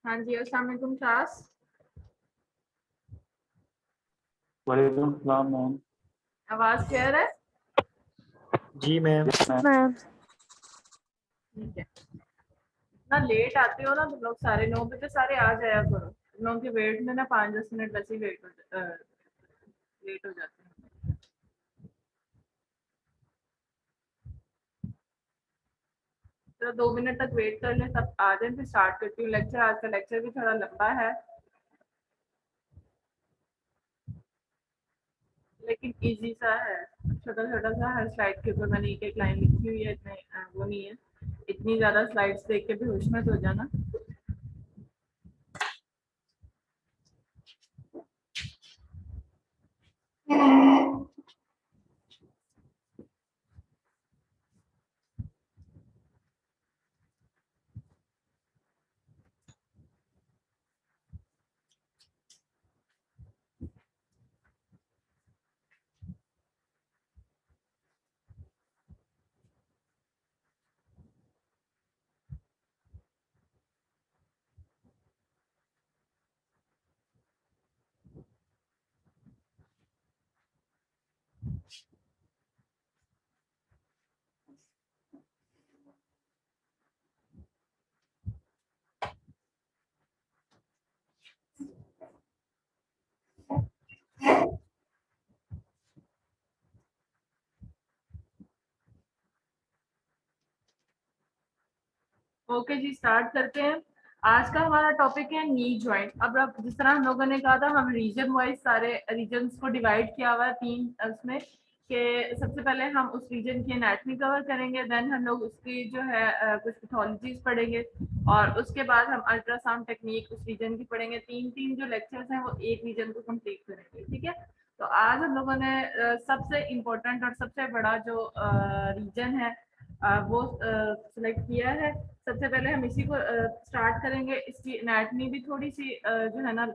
हाँ जी, अस्सलाम वालेकुम क्लास। वालेकुम सलाम मैम। आवाज क्लियर है? जी मैम। मैम ठीक है। इतना लेट आते हो ना तुम लोग, सारे 9 बजे सारे आ जाया करो। तुम लोगों के वेट में ना 5-10 मिनट वैसे ही लेट हो जाते हैं। तो 2 मिनट तक वेट कर लें, तब आ जाए, फिर स्टार्ट करती हूँ लेक्चर। आज का लेक्चर भी थोड़ा लंबा है लेकिन इजी सा है। छोटा छोटा सा हर स्लाइड के ऊपर मैंने एक एक लाइन लिखी हुई है। इतने वो नहीं है, इतनी ज्यादा स्लाइड्स देख के बेहोश मत हो जाना। ओके जी, स्टार्ट करते हैं। आज का हमारा टॉपिक है नी जॉइंट। अब जिस तरह हम लोगों ने कहा था, हम रीजन वाइज सारे रीजन्स को डिवाइड किया हुआ है तीन उसमें कि सबसे पहले हम उस रीजन की एनाटॉमी कवर करेंगे, देन हम लोग उसकी जो है कुछ पैथोलॉजीज पढ़ेंगे, और उसके बाद हम अल्ट्रासाउंड टेक्निक उस रीजन की पढ़ेंगे। तीन तीन जो लेक्चर्स हैं वो एक रीजन को कंप्लीट करेंगे, ठीक है। तो आज हम लोगों ने सबसे इम्पोर्टेंट और सबसे बड़ा जो रीजन है वो सिलेक्ट किया है। सबसे पहले हम इसी को स्टार्ट करेंगे। इसकी एनाटॉमी भी थोड़ी सी जो है ना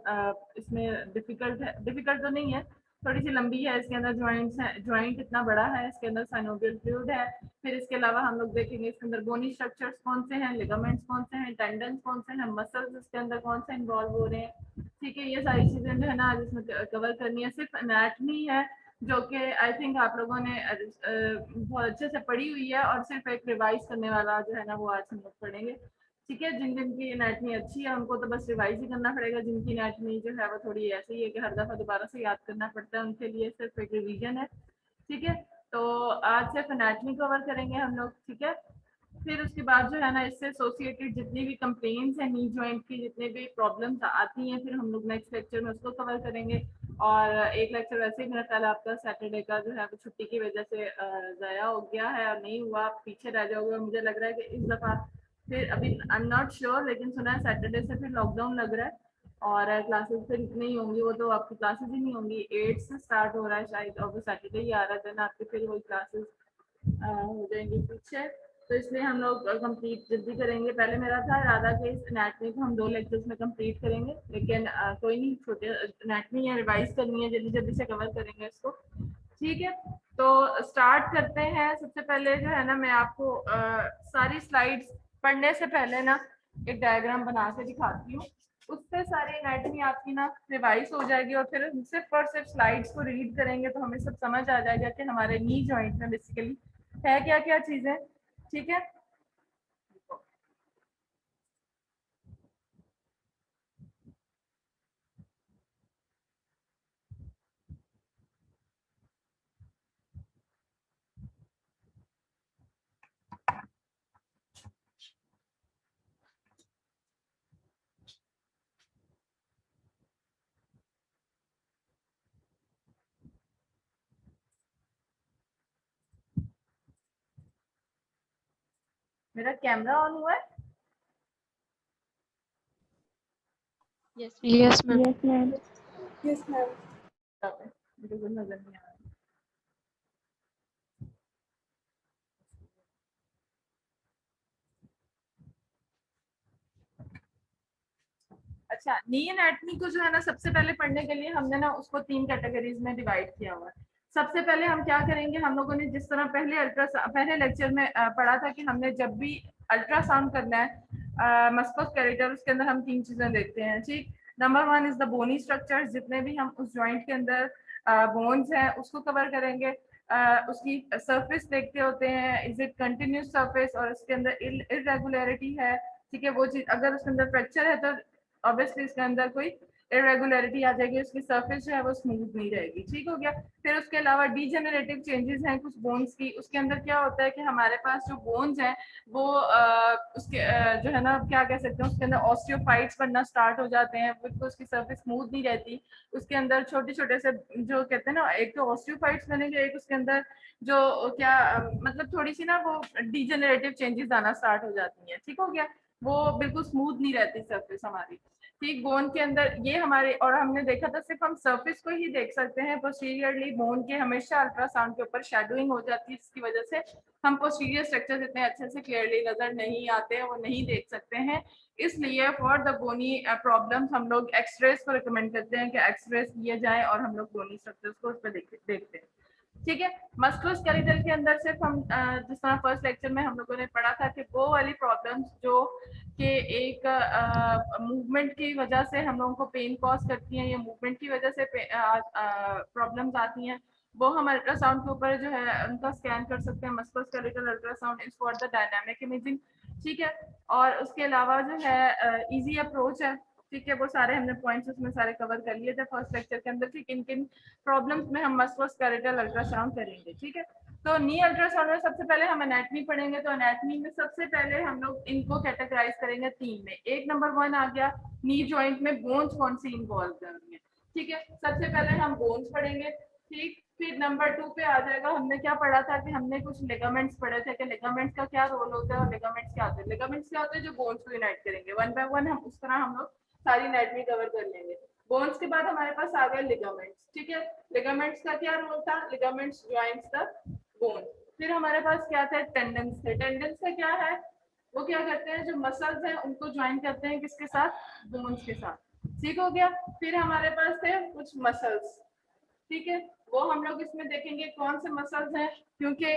इसमें डिफिकल्ट है, डिफिकल्ट तो नहीं है, थोड़ी सी लंबी है। इसके अंदर जॉइंट्स हैं, जॉइंट इतना बड़ा है, इसके अंदर साइनोवियल फ्लूइड है। फिर इसके अलावा हम लोग देखेंगे इसके अंदर बोनी स्ट्रक्चर्स कौन से हैं, लिगामेंट्स कौन से हैं, टेंडन्स कौन से हैं, मसल्स इसके अंदर कौन से इन्वॉल्व हो रहे हैं, ठीक है। ये सारी चीजें जो है ना आज इसमें कवर करनी है। सिर्फ एनाटॉमी है जो कि आई थिंक आप लोगों ने बहुत अच्छे से पढ़ी हुई है, और सिर्फ एक रिवाइज करने वाला जो है ना वो आज हम लोग पढ़ेंगे, ठीक है। जिन जिन की एनाटॉमी अच्छी है उनको तो बस रिवाइज ही करना पड़ेगा। जिनकी एनाटॉमी जो है वो थोड़ी ऐसी है कि हर दफा दोबारा से याद करना पड़ता है, उनके लिए सिर्फ एक रिवीजन है, ठीक है। तो आज सिर्फ एनाटॉमी कवर करेंगे हम लोग, ठीक है। फिर उसके बाद जो है ना इससे एसोसिएटेड जितनी भी कंप्लेंट्स हैं नी जॉइंट की, जितने भी प्रॉब्लम्स आती हैं, फिर हम लोग नेक्स्ट लेक्चर में उसको कवर करेंगे। और एक लेक्चर वैसे ही मेरा ख्याल आपका सैटरडे का जो है वो छुट्टी की वजह से ज़ाया हो गया है और नहीं हुआ, आप पीछे रह जाओगे। मुझे लग रहा है कि इस दफ़ा फिर अभी आई एम नॉट श्योर, लेकिन सुना है सैटरडे से फिर लॉकडाउन लग रहा है और क्लासेस फिर नहीं होंगी। वो तो आपकी क्लासेस ही नहीं होंगी, 8 से स्टार्ट हो रहा है शायद, और वो सैटरडे ही आ रहा है, देन आपके फिर वही क्लासेस हो जाएंगी पीछे। तो इसलिए हम लोग कंप्लीट जल्दी करेंगे। पहले मेरा था इरादा कि इस एनाटॉमी को हम 2 लेक्चर्स में कंप्लीट करेंगे, लेकिन कोई नहीं, छोटे एनाटॉमी है, रिवाइज करनी है, जल्दी जल्दी से कवर करेंगे इसको, ठीक है। तो स्टार्ट करते हैं। सबसे पहले जो है ना मैं आपको सारी स्लाइड्स पढ़ने से पहले ना एक डायग्राम बना के दिखाती हूँ। उससे सारी एनाटॉमी आपकी ना रिवाइज हो जाएगी, और फिर सिर्फ और सिर्फ स्लाइड्स को रीड करेंगे तो हमें सब समझ आ जाएगा कि हमारे नी जॉइंट में बेसिकली है क्या क्या चीजें, ठीक है। मेरा कैमरा ऑन हुआ है? Yes ma'am. Yes ma'am. मेरे को नजर नहीं आ रहा। अच्छा, नी एनाटॉमी को जो है ना सबसे पहले पढ़ने के लिए हमने ना उसको 3 कैटेगरीज में डिवाइड किया हुआ है। सबसे पहले हम क्या करेंगे, हम लोगों ने जिस तरह पहले लेक्चर में पढ़ा था कि हमने जब भी अल्ट्रासाउंड करना है मस्कुलोस्केलेटल, उसके अंदर हम 3 चीजें देखते हैं। ठीक, number 1 is the bony structure, जितने भी हम उस जॉइंट के अंदर बोन्स हैं उसको कवर करेंगे। उसकी सरफेस देखते होते हैं, इज इट कंटिन्यूस सरफेस और इसके अंदर इरेगुलरिटी है। ठीक है, वो चीज अगर उसके अंदर फ्रैक्चर है तो ऑब्वियसली इसके अंदर कोई इरेगुलरिटी आ जाएगी, उसकी सरफेस जो है वो स्मूथ नहीं रहेगी। ठीक हो गया। फिर उसके अलावा डीजेनरेटिव चेंजेस हैं कुछ बोन्स की। उसके अंदर क्या होता है कि हमारे पास जो बोन्स हैं वो उसके जो है ना क्या कह सकते हैं, उसके अंदर ऑस्टियोफाइट्स बनना स्टार्ट हो जाते हैं, बिल्कुल उसकी सरफेस स्मूथ नहीं रहती। उसके अंदर छोटे छोटे से जो कहते हैं ना, एक तो ऑस्टियोफाइट्स बनेंगे, एक उसके अंदर जो क्या मतलब थोड़ी सी ना वो डीजेनरेटिव चेंजेस आना स्टार्ट हो जाती हैं। ठीक हो गया, वो बिल्कुल स्मूथ नहीं रहती सरफेस हमारी। ठीक, बोन के अंदर ये हमारे, और हमने देखा था सिर्फ हम सरफेस को ही देख सकते हैं, पोस्टीरियरली बोन के हमेशा अल्ट्रासाउंड के ऊपर शेडोइंग हो जाती है, जिसकी वजह से हम पोस्टीरियर स्ट्रक्चर्स इतने अच्छे से क्लियरली नजर नहीं आते हैं, वो नहीं देख सकते हैं। इसलिए फॉर द बोनी प्रॉब्लम्स हम लोग एक्सरेज को रिकमेंड करते हैं कि एक्सरेज किए जाए और हम लोग बोनी स्ट्रक्चर्स को उस पर देखते हैं। ठीक है, मस्कुलोस्केलेटल के अंदर सिर्फ हम जिस तरह फर्स्ट लेक्चर में हम लोगों ने पढ़ा था कि वो वाली प्रॉब्लम्स जो कि एक मूवमेंट की वजह से हम लोगों को पेन कॉज करती हैं, या मूवमेंट की वजह से प्रॉब्लम्स आती हैं, वो हम अल्ट्रासाउंड के ऊपर जो है उनका स्कैन कर सकते हैं। Musculoskeletal ultrasound is for the dynamic imaging. ठीक है, और उसके अलावा जो है इजी अप्रोच है। ठीक है, वो सारे हमने पॉइंट्स उसमें सारे कवर कर लिए थे फर्स्ट लेक्चर के अंदर कि किन किन प्रॉब्लम्स में हम मस्कुलोस्केलेटल अल्ट्रासाउंड करेंगे। ठीक है, तो नी अल्ट्रासाउंड में सबसे पहले हम एनाटमी पढ़ेंगे। तो एनाटमी में सबसे पहले हम लोग इनको कैटेगराइज करेंगे 3 में। एक नंबर 1 आ गया, नी जॉइंट में बोन्स कौन सी इन्वॉल्व करनी है। ठीक है, सबसे पहले हम बोन्स पढ़ेंगे। ठीक, फिर नंबर 2 पे आ जाएगा, हमने क्या पढ़ा था कि हमने कुछ लिगामेंट्स पढ़े थे कि लिगामेंट्स का क्या रोल होता है और लिगामेंट्स क्या होते हैं। लिगामेंट्स क्या होते हैं, जो बोन्स को यूनाइट करेंगे। 1 बाय 1 हम उस तरह हम लोग सारी एनाटमी कवर कर लेंगे। बोन्स के बाद हमारे पास आ गए लिगामेंट्स। ठीक है, लिगामेंट्स का क्या रोल था, लिगामेंट्स जॉइंट्स द बोन। फिर हमारे पास क्या था, टेंडन्स थे। टेंडन्स का क्या है, वो क्या करते हैं, जो मसल्स हैं उनको ज्वाइन करते हैं किसके साथ, बोन्स के साथ। ठीक हो गया। फिर हमारे पास थे कुछ मसल्स। ठीक है, वो हम लोग इसमें देखेंगे कौन से मसल्स हैं, क्योंकि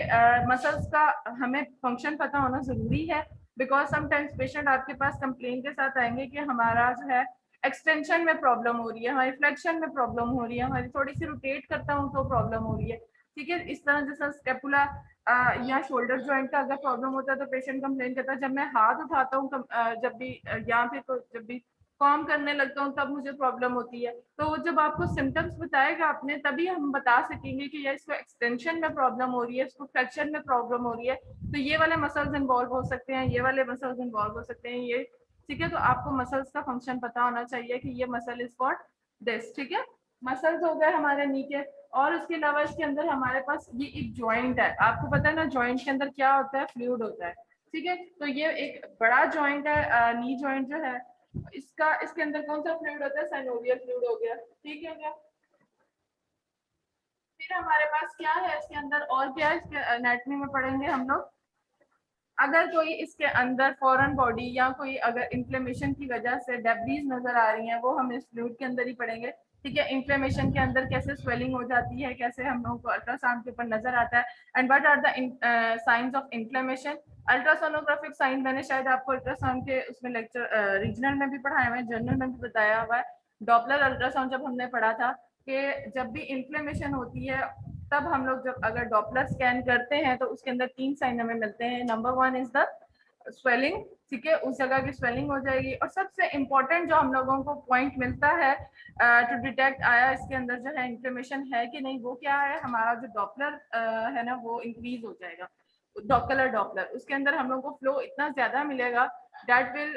मसल्स का हमें फंक्शन पता होना जरूरी है। बिकॉज समटाइम्स पेशेंट आपके पास कंप्लेन के साथ आएंगे कि हमारा जो है एक्सटेंशन में प्रॉब्लम हो रही है, हमारी फ्लेक्शन में प्रॉब्लम हो रही है, हमारी थोड़ी सी रोटेट करता हूँ तो प्रॉब्लम हो रही है। ठीक है, इस तरह जैसा स्केपुला या शोल्डर जॉइंट का अगर प्रॉब्लम होता है तो पेशेंट कंप्लेन करता है जब मैं हाथ उठाता हूँ जब भी यहाँ पे तो जब भी काम करने लगता हूँ तब मुझे प्रॉब्लम होती है। तो वो जब आपको सिम्टम्स बताएगा आपने, तभी हम बता सकेंगे कि यार इसको एक्सटेंशन में प्रॉब्लम हो रही है, इसको फ्लेक्शन में प्रॉब्लम हो रही है, तो ये वाले मसल्स इन्वॉल्व हो सकते हैं, ये वाले मसल्स इन्वॉल्व हो सकते हैं, ये। ठीक है, तो आपको मसल्स का फंक्शन पता होना चाहिए कि ये मसल इज फॉर दिस। ठीक है, मसल्स हो गए हमारे नीचे। और उसके अलावा इसके अंदर हमारे पास ये एक जॉइंट है। आपको पता है ना जॉइंट के अंदर क्या होता है, फ्लूइड होता है। ठीक है, तो ये एक बड़ा जॉइंट है, नी जॉइंट जो है इसका, इसके अंदर कौन सा फ्लूइड होता है, साइनोवियल फ्लूइड हो गया। ठीक है क्या, फिर हमारे पास क्या है इसके अंदर, और क्या है इसके एनाटॉमी में पढ़ेंगे हम लोग। अगर कोई इसके अंदर फॉरेन बॉडी या कोई अगर इन्फ्लेमेशन की वजह से डेब्रीज नजर आ रही हैं, वो हम इस फ्लूइड के अंदर ही पढ़ेंगे। ठीक है, इन्फ्लेमेशन के अंदर कैसे स्वेलिंग हो जाती है, कैसे हम लोगों को अल्ट्रासाउंड के ऊपर नजर आता है, and what are the science of inflammation. Ultrasonographic sign मैंने शायद आपको अल्ट्रासाउंड के उसमें लेक्चर रीजनल में भी पढ़ाया हुआ है, जनरल में भी बताया हुआ है। डॉपलर अल्ट्रासाउंड जब हमने पढ़ा था कि जब भी इन्फ्लेमेशन होती है तब हम लोग जब अगर डॉपलर स्कैन करते हैं तो उसके अंदर 3 साइन हमें मिलते हैं। Number 1 is the swelling. ठीक है, उस जगह की स्वेलिंग हो जाएगी। और सबसे इम्पोर्टेंट जो हम लोगों को पॉइंट मिलता है टू डिटेक्ट आया इसके अंदर जो है इन्फ्लेमेशन है कि नहीं, वो क्या है, हमारा जो डॉपलर है ना वो इंक्रीज हो जाएगा। डॉपलर उसके अंदर हम लोग को फ्लो इतना ज्यादा मिलेगा दैट विल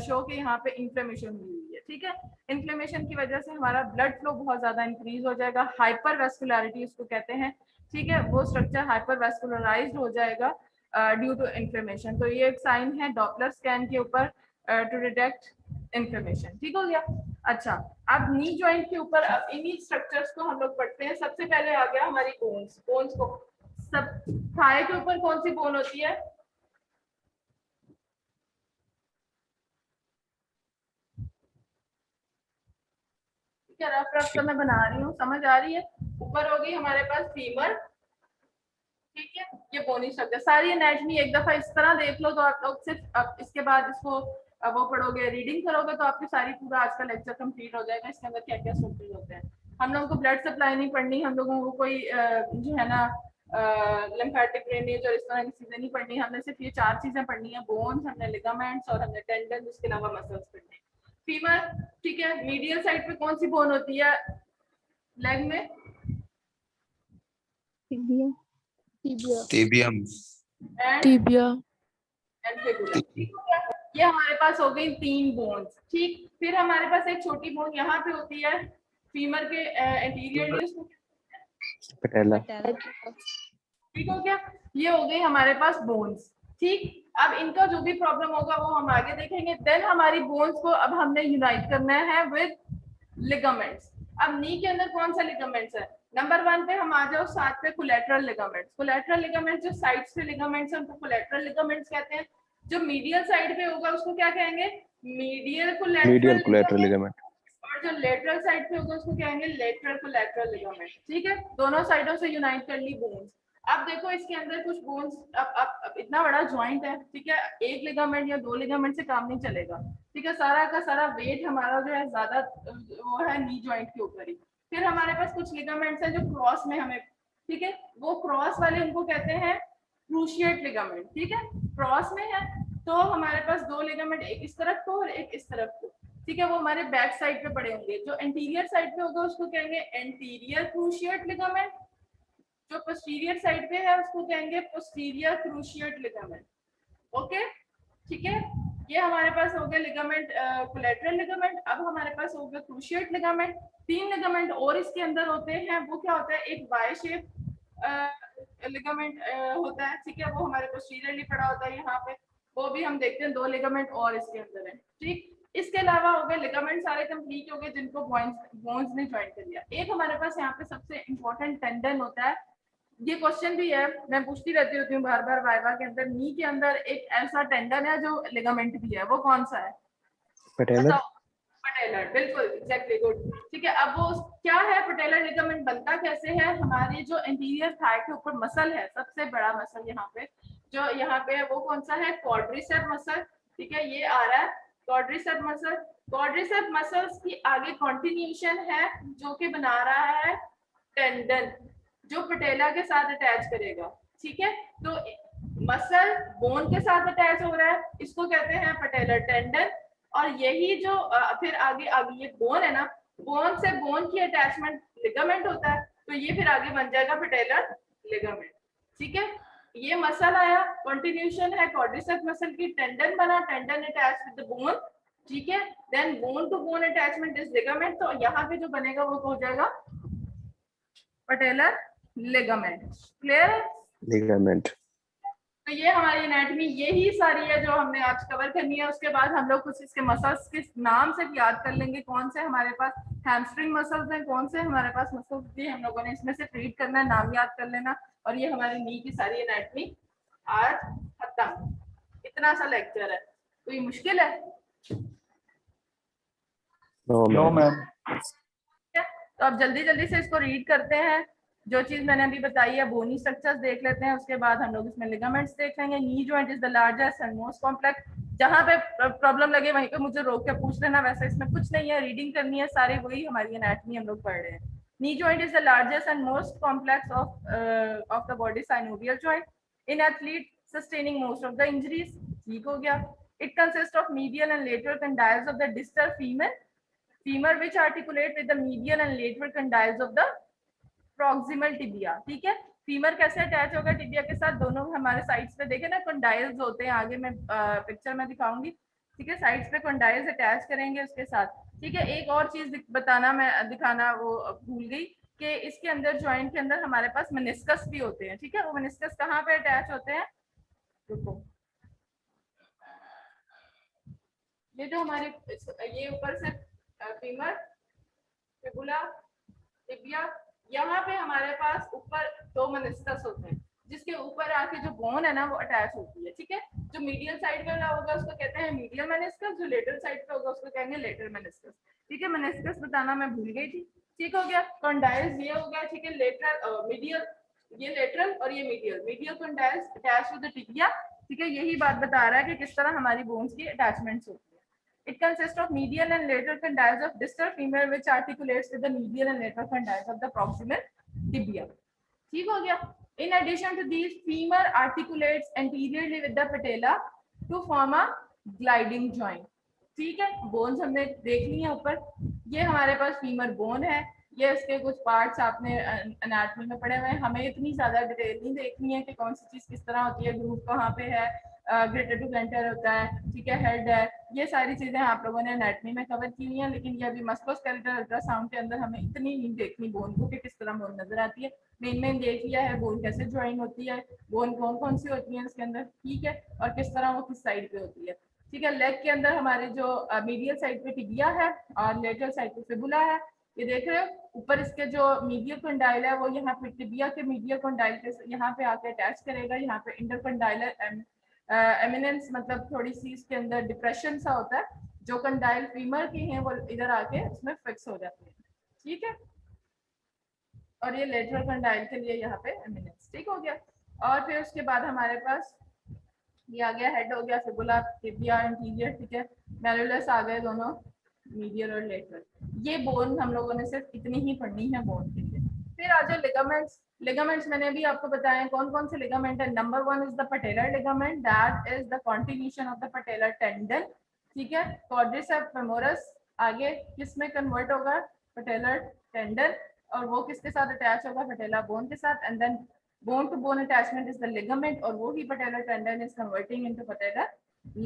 शो कि यहाँ पे इन्फ्लेमेशन हुई है। ठीक है, इन्फ्लेमेशन की वजह से हमारा ब्लड फ्लो बहुत ज्यादा इंक्रीज हो जाएगा, हाइपर वेस्कुलरिटी उसको कहते हैं। ठीक है, वो स्ट्रक्चर हाइपर वेस्कुलराइज्ड हो जाएगा ड्यू टू इन्फ्लेमेशन। तो ये एक साइन है डॉपलर स्कैन के ऊपर टू डिटेक्ट इन्फ्लेमेशन। ठीक हो गया। अच्छा, अब नी जॉइंट के ऊपर अब इन्हीं स्ट्रक्चर्स को हम लोग पढ़ते हैं। सबसे पहले आ गया हमारी बोन्स। बोन्स को सब थाई के ऊपर कौन सी बोन होती है, रफ रफ तो मैं बना रही हूँ, समझ आ रही है। ऊपर होगी हमारे पास फीमर। ठीक है, ये बोनी स्ट्रक्चर। सारी एनाटॉमी एक दफा इस तरह देख लो तो आप लोग सिर्फ अब इसके बाद इसको अब वो पढ़ोगे, रीडिंग करोगे तो आपकी सारी पूरा आज का लेक्चर कंप्लीट हो जाएगा। इसके अंदर क्या क्या स्ट्रक्चर होते हैं। हम लोगों को ब्लड सप्लाई नहीं पढ़नी, हम लोगों को कोई जो है ना लिम्फेटिक ड्रेनेज और इस तरह की चीजें नहीं पढ़नी। हमने सिर्फ ये 4 चीजें पढ़नी है, बोन्स, हमने लिगामेंट्स और हमने टेंडन, उसके अलावा मसल्स पढ़ने। फीमर, ठीक है। मीडियल साइड पे कौन सी बोन होती है लेग में? टिबियम टीबिया एंड फिबुला। ठीक हो गया? ये हमारे पास हो गई 3 बोन्स। ठीक, फिर हमारे पास एक छोटी बोन यहाँ पे होती है फीमर के एंटीरियर, पटेला ठीक हो गया? ये हो गई हमारे पास बोन्स। ठीक, अब इनका जो भी प्रॉब्लम होगा वो हम आगे देखेंगे। देन हमारी बोन्स को अब हमने यूनाइट करना है विद लिगामेंट्स। अब नी के अंदर कौन सा लिगामेंट्स है? नंबर 1 पे हम आ जाओ, साथ पे कोलैटरल लिगामेंट्स। कोलैटरल लिगामेंट्स जो साइड्स पे लिगामेंट्स है उनको कोलैटरल लिगामेंट्स कहते हैं। जो मीडियल साइड पे होगा उसको क्या कहेंगे? Medial collateral ligament. और जो लेटरल साइड पे होगा उसको कहेंगे लेटरल कोलैटरल लिगामेंट। ठीक है, दोनों साइडों से यूनाइट कर ली बोन्स। अब देखो इसके अंदर कुछ बोन्स, अब इतना बड़ा जॉइंट है, ठीक है, एक लिगामेंट या 2 लिगामेंट से काम नहीं चलेगा। ठीक है, सारा का सारा वेट हमारा जो है ज्यादा वो है नी जॉइंट के ऊपर ही। फिर हमारे पास कुछ लिगामेंट्स हैं जो क्रॉस में हमें, ठीक है, वो क्रॉस वाले उनको कहते हैं क्रूशिएट लिगामेंट। ठीक है, क्रॉस में है तो हमारे पास 2 लिगामेंट, एक इस तरफ को और एक इस तरफ को, ठीक है, वो हमारे बैक साइड पे पड़े होंगे। जो एंटीरियर साइड पे होगा उसको कहेंगे एंटीरियर क्रूशिएट लिगामेंट, जो पोस्टीरियर साइड पे है उसको कहेंगे पोस्टीरियर क्रूशिएट लिगामेंट। ओके, ठीक है, ये हमारे पास हो गया लिगामेंट कोलैटरल लिगामेंट। अब हमारे पास हो गया क्रूशिएट लिगामेंट। 3 लिगामेंट और इसके अंदर होते हैं, वो क्या होता है? एक वाई शेप लिगामेंट होता है, ठीक है, वो हमारे पोस्टीरियरली पड़ा होता है यहाँ पे, वो भी हम देखते हैं। 2 लिगामेंट और इसके अंदर है। ठीक, इसके अलावा हो गए लिगामेंट सारे कंप्लीट हो गए जिनको बोन्स ने ज्वाइन कर लिया। एक हमारे पास यहाँ पे सबसे इंपॉर्टेंट टेंडन होता है। ये क्वेश्चन भी है, मैं पूछती रहती होती हूँ बार बार वाइवा के अंदर। नी के अंदर एक ऐसा टेंडन है जो लिगामेंट भी है, वो कौन सा है? पटेलर। पटेलर, बिल्कुल, एग्जैक्टली, गुड। ठीक है, अब वो क्या है? पटेलर लिगामेंट बनता कैसे है? हमारी जो इंटीरियर थाई के ऊपर मसल है, सबसे बड़ा मसल यहाँ पे, जो यहाँ पे है, वो कौन सा है? Quadricep muscle. ठीक है, ये आ रहा है क्वाड्रिसेप मसल। क्वाड्रिसेप मसल्स की आगे कंटिन्यूएशन है जो कि बना रहा है टेंडन, जो पटेला के साथ अटैच करेगा। ठीक है, तो मसल बोन के साथ अटैच हो रहा है, इसको कहते हैं पटेलर टेंडन। और यही जो फिर आगे आगे ये बोन है ना, बोन से बोन की अटैचमेंट लिगामेंट होता है, तो ये फिर आगे बन जाएगा पटेलर लिगामेंट। ठीक है, ये मसल आया, कंटिन्यूएशन है क्वाड्रिसेप मसल की, टेंडन बना, tendon attach with the bone. ठीक है, then bone to bone attachment is ligament. तो यहाँ पे जो बनेगा वो हो जाएगा पटेलर लिगामेंट। क्लियर? लिगामेंट। तो ये हमारी एनाटॉमी यही सारी है जो हमने आज कवर करनी है। उसके बाद हम लोग कुछ इसके मसल्स के नाम से याद कर लेंगे, कौन से हमारे पास हैमस्ट्रिंग मसल्स हैं, कौन से हमारे पास मसल्स भी हम लोगों ने इसमें से ट्रीट करना है, नाम याद कर लेना। और ये हमारी नी की सारी एनाटॉमी आज खत्म। इतना सा लेक्चर है, कोई मुश्किल है? No ma'am. तो अब जल्दी जल्दी से इसको रीड करते हैं। जो चीज मैंने अभी बताई है, बोनी स्ट्रक्चर्स देख लेते हैं, उसके बाद हम लोग इसमें लिगामेंट्स देख लेंगे। नी joint is the largest and most complex. जहां पे प्रॉब्लम लगे वहीं पे मुझे रोक के पूछ लेना, वैसे इसमें कुछ नहीं है, रीडिंग करनी है, सारी वही हमारी एनाटॉमी हम लोग पढ़ रहे हैं। Knee joint is the largest and most complex of the body synovial joint in athlete sustaining most of the injuries. ठीक हो गया। It consist of medial and lateral condyles of the distal femur which articulate with the medial and lateral condyles of the proximal tibia। ठीक है, femur कैसे attach होगा tibia के साथ? दोनों हमारे साइड्स पे देखे ना कंडाइल्स होते हैं, आगे मैं पिक्चर में दिखाऊंगी। ठीक है, साइड्स पे कंडाइल्स अटैच करेंगे उसके साथ। ठीक है, एक और चीज बताना मैं दिखाना वो भूल गई कि इसके अंदर जॉइंट के अंदर हमारे पास मेनिस्कस भी होते हैं। ठीक है, वो मेनिस्कस कहाँ पे अटैच होते हैं? देखो ये जो हमारे ये ऊपर से फीमर, फिबुला, टिबिया, यहाँ पे हमारे पास ऊपर 2 मेनिस्कस होते हैं जिसके ऊपर आके जो बोन है ना वो अटैच होती है। ठीक है, जो मीडियल साइड पे होगा उसको कहते हैं मीडियल मेनिस्कस, जो लेटरल साइड पे होगा उसको कहेंगे लेटरल मेनिस्कस। ठीक है, मेनिस्कस बताना मैं भूल गई थी। ठीक हो गया, कंडाइल्स ये हो गया। ठीक है, लेटरल मीडियल, ये लेटरल और ये medial condyles attach with the tibia. ठीक है, यही बात बता रहा है कि किस तरह हमारी बोन्स की अटैचमेंट्स होती है। It consists of medial and lateral condyles of distal femur which articulates with the medial and lateral condyles of the proximal tibia. ठीक हो गया. In addition to these, femur articulates anteriorly with the patella to form a gliding joint. ठीक है, bones हमने देख ली है ऊपर. ये हमारे पास फीमर बोन है. ये इसके कुछ पार्ट्स आपने एनाटॉमी में पढ़े हुए हैं. हमें इतनी ज्यादा डिटेल नहीं देखनी है कि कौन सी चीज किस तरह होती है, ग्रूव कहाँ पे है, ग्रेटर टू सेंटर होता है, ठीक है, हेड है. ये सारी चीजें आप लोगों ने एनाटॉमी में कवर की हुई हैं, लेकिन ये अभी मस्कुलोस्केलेटल अल्ट्रासाउंड के अंदर हमें इतनी नहीं देखनी बोन को कि किस तरह बोन नजर आती है. मेन देख लिया है बोन कैसे ज्वाइन होती है, बोन कौन कौन सी होती है इसके अंदर, ठीक है, और किस तरह वो किस साइड पे होती है. ठीक है, लेग के अंदर हमारे जो मीडियल साइड पे टिबिया है और लेटरल साइड पे फिबुला है. ये देख रहे हो ऊपर इसके जो मीडियल कंडाइल है वो यहाँ पे टिबिया के मीडियल कंडाइल के यहाँ पे आके अटैच करेगा. यहाँ पे इंटरकंडाइलर एमिनेंस मतलब थोड़ी सी इसके अंदर डिप्रेशन सा होता है. जो कंडाइल फीमर की हैं वो इधर आके उसमें फिक्स हो जाती है. ठीक है, और ये लेटरल कंडाइल के लिए यहाँ पे एमिनेंस. ठीक हो गया. और फिर उसके बाद हमारे पास ये आ गया, हेड हो गया, फिबुला, टिबिया, एंटीरियर, ठीक है, मैलुलस आ गए दोनों, मीडियल और लेटरल. ये बोन हम लोगों ने सिर्फ इतनी ही पढ़नी है बोन के लिए. फिर आ जाए लिगामेंट्स. लिगामेंट्स मैंने अभी आपको बताया कौन कौन से लिगामेंट है. Number 1 is the patellar ligament, that is the continuation of the patellar tendon. ठीक है, क्वाड्रिसेप्स फेमोरस आगे किस में कन्वर्ट होगा, पटेलर टेंडन, और वो किसके साथ अटैच होगा, पटेला बोन के साथ. And then bone to bone attachment is the ligament, और वो ही patellar tendon is converting into patellar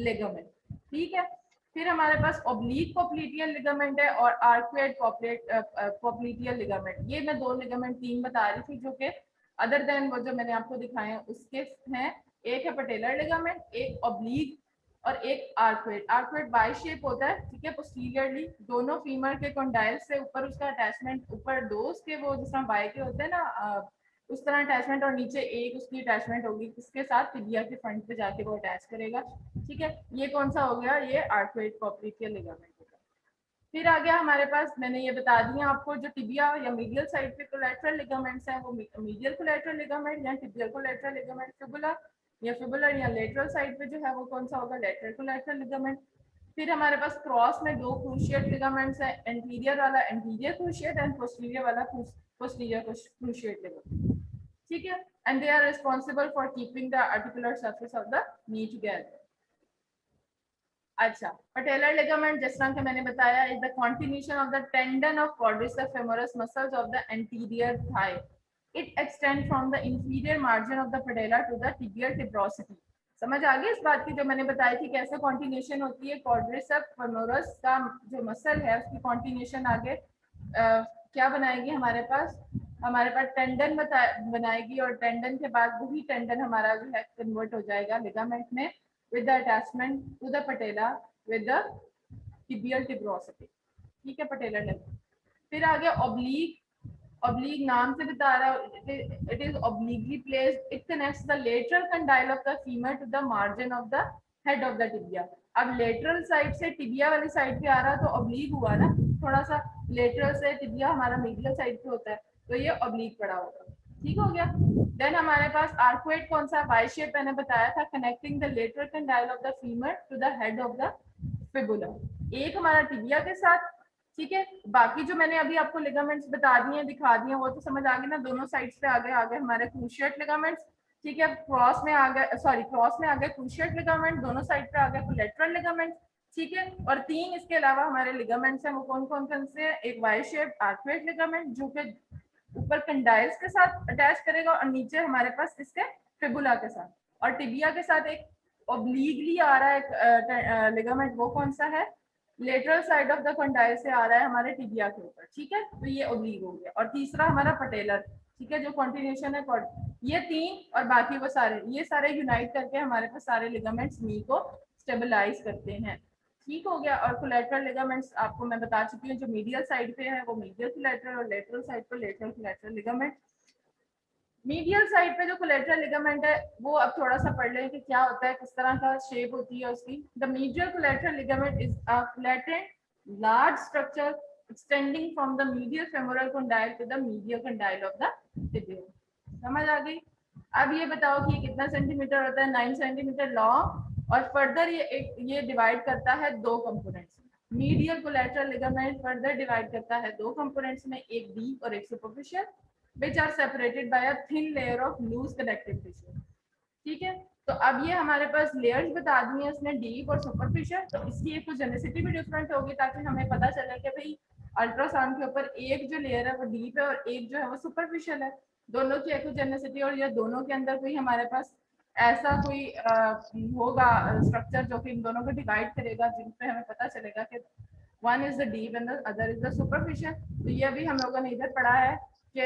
ligament. ठीक है, फिर हमारे पास oblique popliteal ligament है और arcuate popliteal ligament. ये मैं दो ligament तीन बता रही थी जो कि other than वो जो मैंने आपको दिखाए हैं उसके हैं. एक है patellar ligament, एक oblique और एक arcuate. arcuate बाय शेप होता है, ठीक है, posteriorly दोनों फीमर के कंडाइल से ऊपर उसका अटैचमेंट, ऊपर दो उसके वो जिस तरह बाय के होते हैं ना उस तरह अटैचमेंट, और नीचे एक उसकी अटैचमेंट होगी किसके साथ, टिबिया के फ्रंट पे जाके वो अटैच करेगा. ठीक है, ये कौन सा हो गया, ये आर्कुएट पोप्लिटियल लिगामेंट होगा. फिर आ गया हमारे पास, मैंने ये बता दिया आपको, जो टिबिया या मीडियल साइड पे कोलैटरल लिगामेंट्स हैं वो मीडियल कोलैटरल लिगामेंट या टिबियल कोलैटरल लिगामेंट. फिबुला या फिबुलर या लेटरल साइड पे जो है वो कौन सा होगा, लेटरल कोलैटरल लिगामेंट. फिर हमारे पास क्रॉस में दो क्रूशिएट लिगामेंट्स है, एंटीरियर वाला एंटीरियर क्रूशिएट एंड पोस्टीरियर वाला पोस्टीरियर क्रूशिएट लिगामेंट. ठीक है, and they are responsible for keeping the articular surface of the knee together. अच्छा, patellar ligament जिस तरह के मैंने बताया is the continuation of the tendon of quadriceps femoris muscles of the anterior thigh. It extends from the inferior margin of the patella to the tibial tuberosity. समझ आ गई इस बात की जो मैंने बताई थी कैसे कॉन्टिन्यूशन होती है. quadriceps femoris का जो मसल है उसकी कॉन्टिन्यूशन आगे क्या बनाएगी, हमारे पास टेंडन बनाएगी, और टेंडन के बाद वही टेंडन हमारा जो है कन्वर्ट हो जाएगा लिगामेंट में with the attachment to the patella with the tibial tuberosity. ठीक है, पटेलर लिगामेंट. फिर आ गया ऑब्लीक. ऑब्लीक नाम से बता रहा है, it is obliquely placed. It connects the lateral condyle of the femur to the margin of the head of the tibia. अब लेटरल साइड से टिबिया वाली साइड पे आ रहा तो ऑब्लीक हुआ ना, थोड़ा सा लेटरल से टिबिया हमारा मीडियल साइड पे होता है तो ये ऑब्लीक पड़ा होगा. ठीक हो गया. देन हमारे पास आर्कुएट कौन सा, वाई शेप मैंने बताया था, connecting the lateral condyle of the femur to the head of the fibula. एक हमारा टिबिया के साथ. ठीक है, बाकी जो मैंने अभी आपको लिगामेंट्स बता दिए दिखा दिए वो तो समझ आ गए ना. दोनों साइड्स पे आ गए हमारे क्रूशिएट लिगामेंट्स. ठीक है, क्रॉस में आ गए क्रूशिएट लिगामेंट, दोनों साइड पे आ गए कोलैटरल लिगामेंट्स. ठीक है, और तीन इसके अलावा हमारे लिगामेंट्स हैं वो कौन कौन से हैं. एक वाई शेप आर्कुएट लिगामेंट जो कि ऊपर कंडाइल्स के साथ अटैच करेगा और नीचे हमारे पास इसके फिबुला के साथ, और टिबिया के साथ एक ऑब्लीगली आ रहा है लिगामेंट, वो कौन सा है, lateral side of the condyle से आ रहा है हमारे टिबिया के ऊपर. ठीक है, तो ये ऑब्लीग हो गया. और तीसरा हमारा पटेलर. ठीक है, जो कंटिन्यूएशन है ये तीन, और बाकी वो सारे ये सारे यूनाइट करके हमारे पास सारे लिगामेंट्स नी को स्टेबलाइज करते हैं. ठीक हो गया. और कोलैटरल लिगामेंट्स आपको मैं बता चुकी हूँ, जो मीडियल साइड पे है वो मीडियल कोलैटरल, और लेटरल साइड पे lateral collateral ligament. Medial side पे जो कोलैटरल लिगामेंट है वो अब थोड़ा सा पढ़ लें कि क्या होता है, किस तरह का शेप होती है उसकी. The medial collateral ligament is a flattened large structure extending from the medial femoral condyle to the medial condyle of the tibia. समझ आ गई. अब ये बताओ कि कितना सेंटीमीटर होता है, 9 सेंटीमीटर लॉन्ग और फर्दर ये डिवाइड करता है दो components. Medial collateral ligament further divide करता है दो कंपोनेंट्स में, एक डीप और एक superficial, which are separated by a thin layer of loose connective tissue। ठीक है, तो अब ये हमारे पास लेयर्स बता दी हैं इसने, डीप और सुपरफिशियल। तो इसकी एक जेनेसिटी भी डिफरेंट होगी ताकि हमें पता चले कि भाई अल्ट्रासाउंड के ऊपर एक जो लेयर है वो डीप है और एक जो है वो सुपरफिशियल है, दोनों की एक्ोजेनेसिटी, और ये दोनों के अंदर कोई हमारे पास ऐसा कोई होगा स्ट्रक्चर जो कि इन दोनों को डिवाइड करेगा, जिन पे हमें पता चलेगा कि one is the deep and the other is the superficial. तो ये अभी हम लोगों ने इधर पढ़ा है कि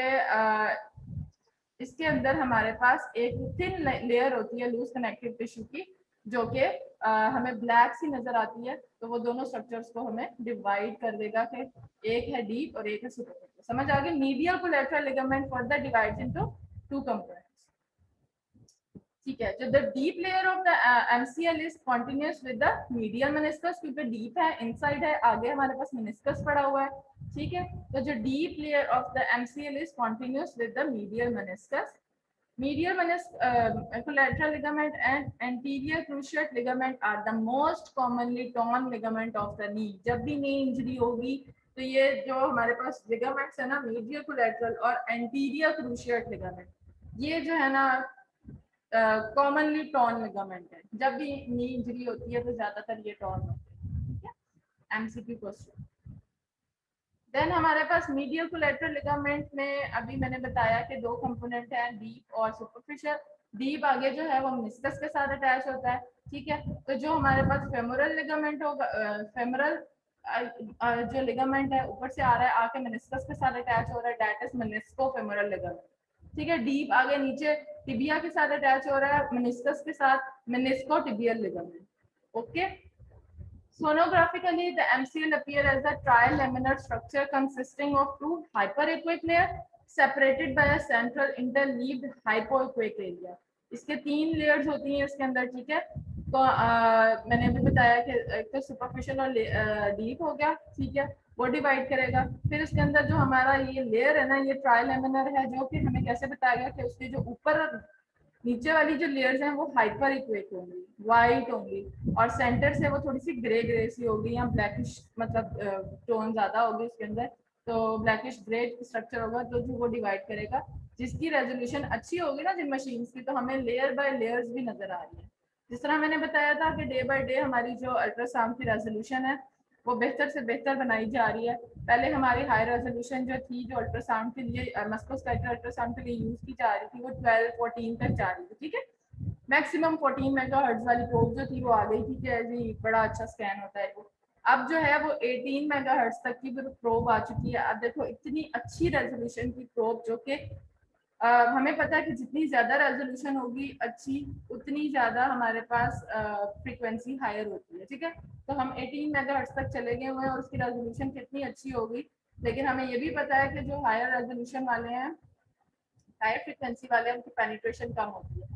इसके अंदर हमारे पास एक थिन लेयर होती है लूज कनेक्टिव टिश्यू की, जो कि हमें ब्लैक सी नजर आती है। तो वो दोनों स्ट्रक्चर्स को हमें डिवाइड कर देगा कि एक है डीप और एक है सुपरफिशियल। समझ आ गई? Medial collateral ligament further divides into two components. ठीक है, जो the deep layer of the MCL is continuous with the medial meniscus, क्योंकि डीप है, इनसाइड है, आगे हमारे पास मेनिस्कस पड़ा हुआ है। ठीक है, तो जो deep layer of the MCL is continuous with the medial meniscus. Medial collateral ligament and anterior cruciate ligament are the most commonly torn ligament of the knee। जब भी knee injury होगी तो ये जो हमारे पास ligaments है ना, medial collateral और anterior cruciate ligament, ये जो है ना commonly torn ligament है। जब भी knee injury होती है तो ज्यादातर ये torn होते हैं। ठीक है, MCQ क्वेश्चन। देन हमारे पास मीडियल कोलैटरल लिगामेंट में अभी मैंने बताया कि दो कंपोनेंट हैं, डीप और सुपरफिशियल। डीप आगे जो है वो मेनिस्कस के साथ अटैच होता है। ठीक है, तो जो हमारे पास फेमोरल लिगामेंट होगा, फेमोरल जो लिगामेंट है ऊपर से आ रहा है, आके मेनिस्कस के साथ अटैच हो रहा है, दैट इज मेनिस्को-फेमोरल लिगामेंट। ठीक है, डीप आगे नीचे टिबिया के साथ अटैच हो रहा है, मेनिस्कस के साथ meniscotibial ligament. Okay, sonographically the MCL appear as a trilaminar structure consisting of two hyperechoic layers separated by a central interleaved hypoechoic area। इसके तीन लेयर्स होती हैं इसके अंदर। ठीक है, तो मैंने अभी बताया कि एक तो सुपरफिशियल और डीप हो गया। ठीक है, वो डिवाइड करेगा। फिर इसके अंदर जो हमारा ये लेयर है ना, ये ट्राइलेमिनर है, जो कि हमें कैसे बताया गया कि उसके जो ऊपर नीचे वाली जो लेयर्स हैं वो हाइपर इक्वेट होंगी, वाइट होंगी, और सेंटर से वो थोड़ी सी ग्रे ग्रे सी होगी या ब्लैकिश, मतलब टोन ज्यादा होगी उसके अंदर, तो ब्लैकिश ग्रे स्ट्रक्चर होगा, तो जो वो डिवाइड करेगा। जिसकी रेजोल्यूशन अच्छी होगी ना जिन मशीन्स की, तो हमें लेयर बाय लेयर्स भी नजर आ रही है। जिस तरह मैंने बताया था कि डे बाय डे हमारी जो अल्ट्रासाउंड की रेजोल्यूशन है वो बेहतर से बेहतर बनाई जा रही है। पहले हमारी हाई रेजोल्यूशन जो थी, जो अल्ट्रासाउंड के लिए मस्कुलोस्केलेटल अल्ट्रासाउंड के लिए यूज की जा रही थी, वो 12-14 तक जा रही थी। ठीक है, मैक्सिमम 14 मेगाहर्ट्ज वाली प्रोब जो थी वो आ गई थी कि जी बड़ा अच्छा स्कैन होता है वो। अब जो है वो 18 मेगाहर्ट्ज तक की प्रोब आ चुकी है। अब देखो इतनी अच्छी रेजोल्यूशन की प्रोब, जो कि हमें पता है कि जितनी ज्यादा रेजोल्यूशन होगी अच्छी, उतनी ज्यादा हमारे पास फ्रीक्वेंसी हायर होती है। ठीक है, तो हम 18 मेगाहर्ट्ज तक चले गए हुए हैं और उसकी रेजोल्यूशन कितनी अच्छी होगी। लेकिन हमें ये भी पता है कि जो हायर रेजोल्यूशन वाले हैं, हायर फ्रीक्वेंसी वाले हैं, उनकी पेनिट्रेशन कम होती है।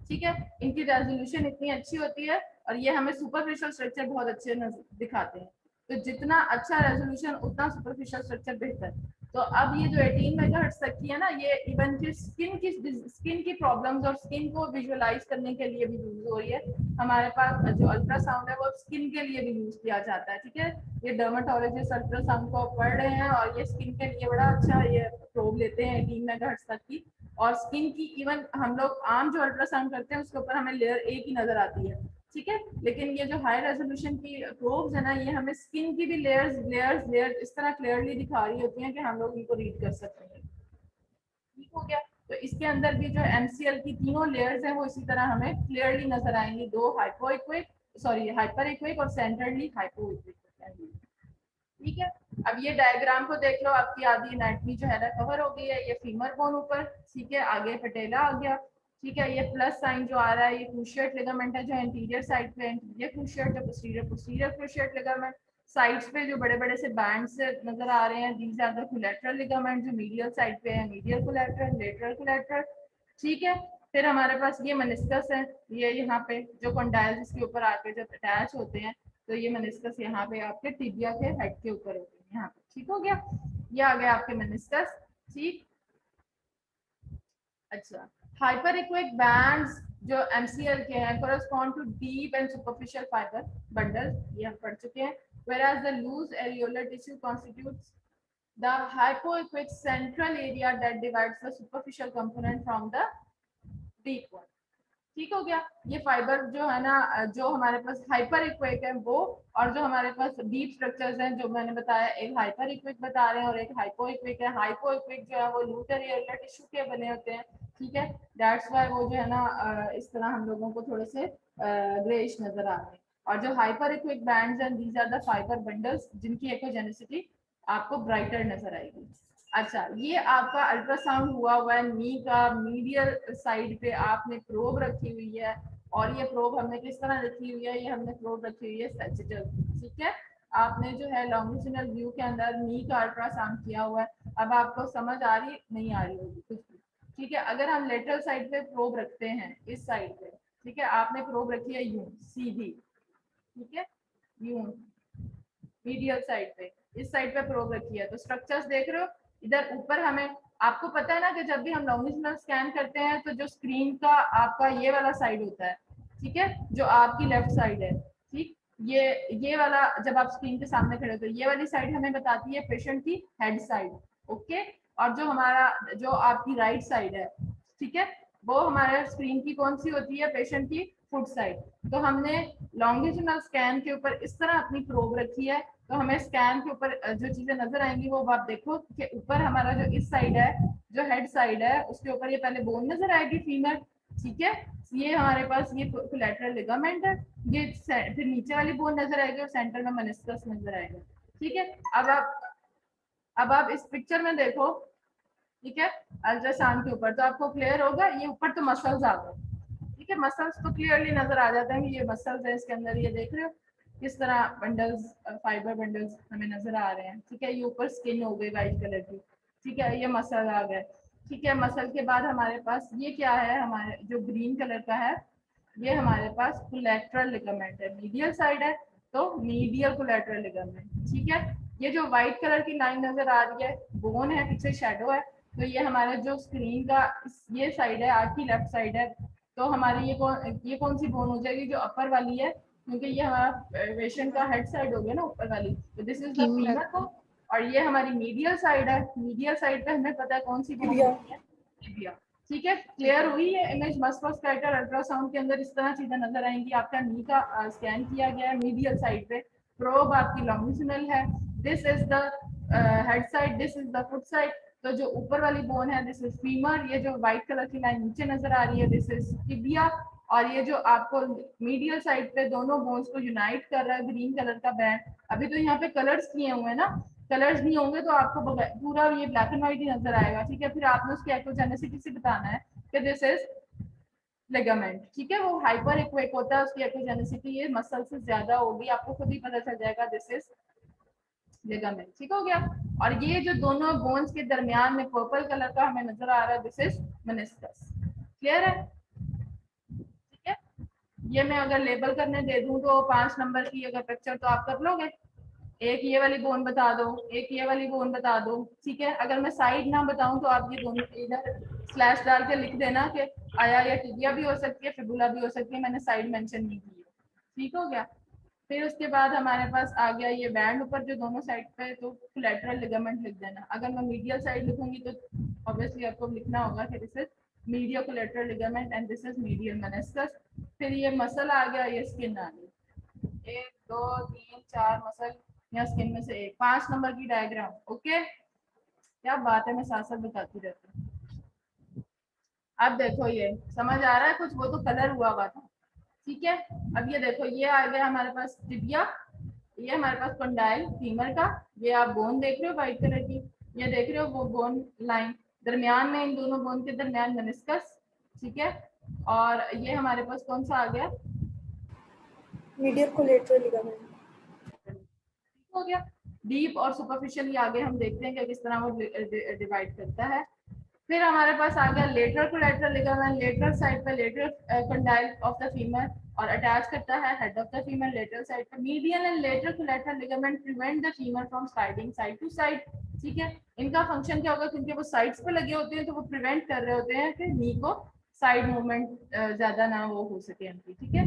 ठीक है, इनकी रेजोल्यूशन इतनी अच्छी होती है और ये हमें सुपरफिशियल स्ट्रक्चर बहुत अच्छे दिखाते हैं। तो जितना अच्छा रेजोल्यूशन उतना सुपरफिशियल स्ट्रक्चर बेहतर। तो अब ये जो 18 मेगाहर्ट्ज तक की है ना, ये इवन की स्किन की प्रॉब्लम्स और स्किन को विजुअलाइज करने के लिए भी यूज हो रही है। हमारे पास जो अल्ट्रासाउंड है वो स्किन के लिए भी यूज किया जाता है। ठीक है, ये डर्माटोलॉजिस्ट अल्ट्रासाउंड को पढ़ रहे हैं और ये स्किन के लिए बड़ा अच्छा ये प्रोब लेते हैं 18 मेगाहर्ट्ज तक की। और स्किन की इवन हम लोग आम जो अल्ट्रासाउंड करते हैं उसके ऊपर हमें लेयर एक ही नजर आती है। ठीक है, लेकिन ये जो हाई रेजोल्यूशन की प्रोब्स है ना, ये हमें स्किन की भी लेयर्स इस तरह क्लियरली दिखा रही होती हैं कि हम लोग इनको रीड कर सकते हैं। ठीक हो गया, तो इसके अंदर भी जो MCL की तीनों लेयर्स हैं वो इसी तरह हमें क्लियरली नजर आएंगी, दो हाइपर इक्विक और सेंट्रली हाइपोइक्विक। ठीक है, अब ये डायग्राम को देख लो, आपकी आधी एनाटॉमी जो है ना कवर हो गई है। ये फीमर बोन ऊपर, ठीक है, आगे पटेला आ गया। ठीक है, ये प्लस साइन जो आ रहा है ये क्रूशिएट लिगामेंट है जो एंटीरियर साइड पे, एंटीरियर क्रूशिएट, जो पोस्टीरियर क्रूशिएट लिगामेंट। साइड्स पे जो बड़े बड़े से बैंड्स नजर आ रहे हैं, these are the collateral ligament, जो मीडियल साइड पे है, मीडियल कोलैटरल, लेटरल कोलैटरल। ठीक है, फिर हमारे पास ये मेनिस्कस है, ये यहाँ पे जो कंडाइल्स इसके ऊपर आके जब अटैच होते हैं, तो ये मेनिस्कस यहाँ पे आपके टिबिया के हेड के ऊपर होते हैं यहाँ पे। ठीक हो गया, ये आ गया आपके मेनिस्कस। ठीक, अच्छा, हाइपर इक्विक बैंड्स जो MCL के हैं correspond to deep and superficial fiber bundles, ये हम पढ़ चुके हैं. Whereas the loose areolar tissue constitutes the hypoequic central area that divides the superficial component from the deep one. ठीक हो गया. ये फाइबर जो है ना, जो हमारे पास हाइपर इक्विक है वो, और जो हमारे पास डीप स्ट्रक्चर्स हैं जो मैंने बताया, एक हाइपर इक्विक बता रहे हैं और एक हाइपो इक्विक है. हाइपो इक्विक जो है वो लूटर एरिया टिश्यू के बने होते हैं. ठीक है, दैट्स वाई वो जो है ना इस तरह हम लोगों को थोड़े से ग्रेइश नजर आ रहे हैं. और जो हाइपर इक्विक बैंड्स हैं, these are the fibre bundles जिनकी एकोजेनेसिटी आपको ब्राइटर नजर आएगी. अच्छा, ये आपका अल्ट्रासाउंड हुआ है नी का मीडियल साइड पे. आपने प्रोब रखी हुई है, और ये प्रोब हमने किस तरह रखी हुई है, ये हमने प्रोब रखी हुई है सैजिटल. ठीक है, आपने जो है लॉन्गिट्यूडिनल व्यू के अंदर नी का अल्ट्रासाउंड किया हुआ है. अब आपको समझ आ रही नहीं आ रही होगी कुछ भी. ठीक है, अगर हम लेटरल साइड पे प्रोब रखते हैं इस साइड पे, ठीक है, आपने प्रोब रखी है यूं सीधी. ठीक है, यूं मीडियल साइड पे, इस साइड पे प्रोब रखी है, तो स्ट्रक्चर्स देख रहे हो इधर ऊपर. हमें आपको पता है ना कि जब भी हम लॉन्गिट्यूडिनल स्कैन करते हैं तो जो स्क्रीन का आपका ये वाला साइड होता है, ठीक है, जो आपकी लेफ्ट साइड है, ठीक, ये वाला जब आप स्क्रीन के सामने खड़े हो तो ये वाली साइड हमें बताती है पेशेंट की हेड साइड. ओके, और जो हमारा जो आपकी राइट साइड है, ठीक है, वो हमारे स्क्रीन की कौन सी होती है, पेशेंट की फुट साइड. तो हमने लॉन्गिट्यूडिनल स्कैन के ऊपर इस तरह अपनी प्रोब रखी है, तो हमें स्कैन के ऊपर जो चीजें नजर आएंगी वो आप देखो कि ऊपर हमारा जो इस साइड है, जो हेड साइड है, उसके ऊपर ये पहले बोन नजर आएगी फीमर. ठीक है, ये हमारे पास ये कोलैटरल लिगामेंट है. ये फिर नीचे वाली बोन नजर आएगी और सेंटर में मेनिस्कस नजर आएगा. ठीक है, अब आप इस पिक्चर में देखो, ठीक है, अल्ट्रासाउंड के ऊपर तो आपको क्लियर होगा. ये ऊपर तो मसल्स आ गए. ठीक है, मसल्स तो क्लियरली नजर आ जाते हैं कि ये मसल्स है इसके अंदर. ये देख रहे हो किस तरह बंडल्स, फाइबर बंडल्स हमें नजर आ रहे हैं. ठीक है, ये ऊपर स्किन हो गई वाइट कलर की. ठीक है, ये मसल आ गए. ठीक है, मसल के बाद हमारे पास ये क्या है, हमारे जो ग्रीन कलर का है, ये हमारे पास कोलैटरल लिगामेंट है. मीडियल साइड है तो मीडियल कोलैटरल लिगामेंट. ठीक है, ये जो व्हाइट कलर की लाइन नजर आ रही है बोन है, पीछे शेडो है. तो ये हमारे जो स्क्रीन का ये साइड है, आपकी लेफ्ट साइड है, तो हमारी ये कौन सी बोन हो जाएगी, जो अपर वाली है, क्योंकि ये हमारा पेशेंट का हेड साइड हो गया ना ऊपर वाली. तो दिस इज द फीमर को, और ये हमारी मीडियल साइड है. मीडियल साइड पे हमें पता है कौन सी बोन होती है, टिबिया. ठीक है, क्लियर हुई है इमेज. मस्कुलोस्केलेटल अल्ट्रासाउंड के अंदर इस तरह चीजें नजर आएंगी. आपका नी का स्कैन किया गया है मीडियल साइड पे, प्रोब आपकी लॉन्गिट्यूडिनल है. This is the head side, this is the foot side. तो जो ऊपर वाली बोन है दिस इज फीमर. ये जो व्हाइट कलर की लाइन नीचे नजर आ रही है दिस इज टिबिया. और ये जो आपको मीडियल साइड पे दोनों बोन्स को यूनाइट कर रहा है ग्रीन कलर का बैंड. अभी तो यहाँ पे कलर्स किए हुए हैं ना, कलर्स नहीं होंगे तो आपको पूरा ये ब्लैक एंड व्हाइट ही नजर आएगा. ठीक है, फिर आपने उसकी एक्रोजेनेसिटी से बताना है कि दिस इज लिगामेंट. ठीक है, वो हाइपर इक्विक होता है, उसकी एक्रोजेनेसिटी ये मसल से ज्यादा होगी, आपको खुद ही पता चल जाएगा दिस इज लिगामेंट. ठीक हो गया. और ये जो दोनों बोन्स के दरमियान में पर्पल कलर का हमें नजर आ रहा है दिस इज मेनिस्कस. क्लियर है? ठीक है, ये मैं अगर लेबल करने दे दूं तो 5 नंबर की अगर पिक्चर तो आप कर लोगे. एक ये वाली बोन बता दो, एक ये वाली बोन बता दो. ठीक है, अगर मैं साइड ना बताऊं तो आप ये दोनों इधर स्लैश डाल के लिख देना कि आया या टिबिया भी हो सकती है, फिबुला भी हो सकती है, मैंने साइड मेंशन नहीं की है. ठीक हो गया. फिर उसके बाद हमारे पास आ गया ये बैंड ऊपर जो दोनों साइड पे, तो कोलैटरल लिगामेंट लिख देना. अगर मैं मीडियल साइड लिखूंगी तो ऑब्वियसली आपको लिखना होगा कि this is medial collateral ligament and this is medial meniscus. फिर ये मसल आ गया, ये स्किन आ गई. 1 2 3 4 मसल या स्किन में से एक. 5 नंबर की डायग्राम. ओके, क्या बात है, मैं साथ साथ बताती रहती हूँ. अब देखो ये समझ आ रहा है कुछ, वो तो कलर हुआ था. ठीक है, अब ये देखो ये आ गया हमारे पास टिबिया, ये हमारे पास कंडाइल फीमर का. ये आप बोन देख रहे हो व्हाइट कलर की, ये देख रहे हो वो बोन लाइन, दरमियान में इन दोनों बोन के दरमियान मेनिस्कस. ठीक है, और ये हमारे पास कौन सा आ गया, मीडियल कोलैटरल लिगामेंट. हो गया. डीप और सुपरफिशियल आगे हम देखते हैं कि किस तरह वो डिवाइड करता है. फिर हमारे पास आ गया lateral collateral ligament. Lateral side पे lateral condyle of the femur और अटैच करता है head of the femur lateral side पे. Medial and lateral collateral ligament prevent the femur from sliding side to side. ठीक है, इनका फंक्शन क्या होगा, क्योंकि वो साइड्स पे लगे होते हैं तो वो प्रिवेंट कर रहे होते हैं कि नी को साइड मूवमेंट ज्यादा ना वो हो सके इनकी, ठीक है।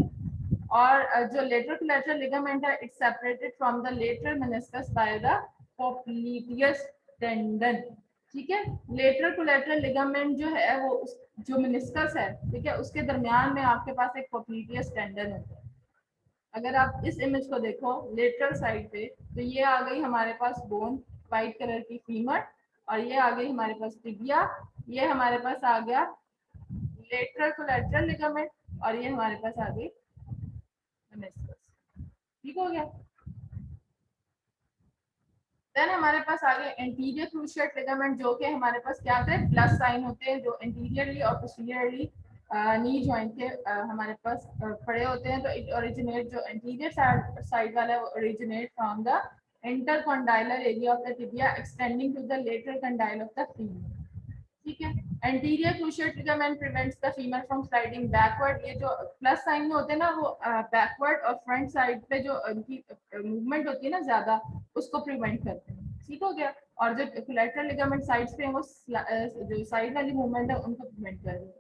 और जो लेटरल कोलैटरल लिगामेंट है, it's separated from the lateral meniscus by the popliteus tendon, ठीक है। लेटरल कोलैटरल लिगामेंट जो है वो जो मेनिस्कस है, ठीक है, उसके दरमियान में आपके पास एक पोप्लिटियस टेंडन होता है। अगर आप इस इमेज को देखो लेटरल साइड पे, तो ये आ गई हमारे पास बोन, वाइट कलर की फीमर, और ये आ गई हमारे पास टिबिया, ये हमारे पास आ गया लेटरल कोलैटरल लिगामेंट, और ये हमारे पास आ गई मेनिस्कस, ठीक हो गया। देन हमारे पास आ गए एंटीरियर क्रूशिएट लिगामेंट, जो कि हमारे पास क्या होते हैं, प्लस साइन होते हैं, जो एंटीरियरली और पोस्टीरियरली नी जॉइंट के हमारे पास पड़े होते हैं। तो इट ओरिजिनेट, जो एंटीरियर साइड वाला है वो originate from the intercondylar area of the tibia extending to the lateral condyle of the femur, ठीक है। Anterior cruciate ligament prevents the femur from sliding backward. ये जो प्लस साइन में होते हैं ना, वो बैकवर्ड और फ्रंट साइड पे जो उनकी मूवमेंट होती है ना ज्यादा, उसको प्रिवेंट करते हैं, ठीक हो गया। और जो कोलैटरल लिगामेंट साइड्स पे हैं, वो जो साइड वाली मूवमेंट है उनको प्रिवेंट कर देते हैं।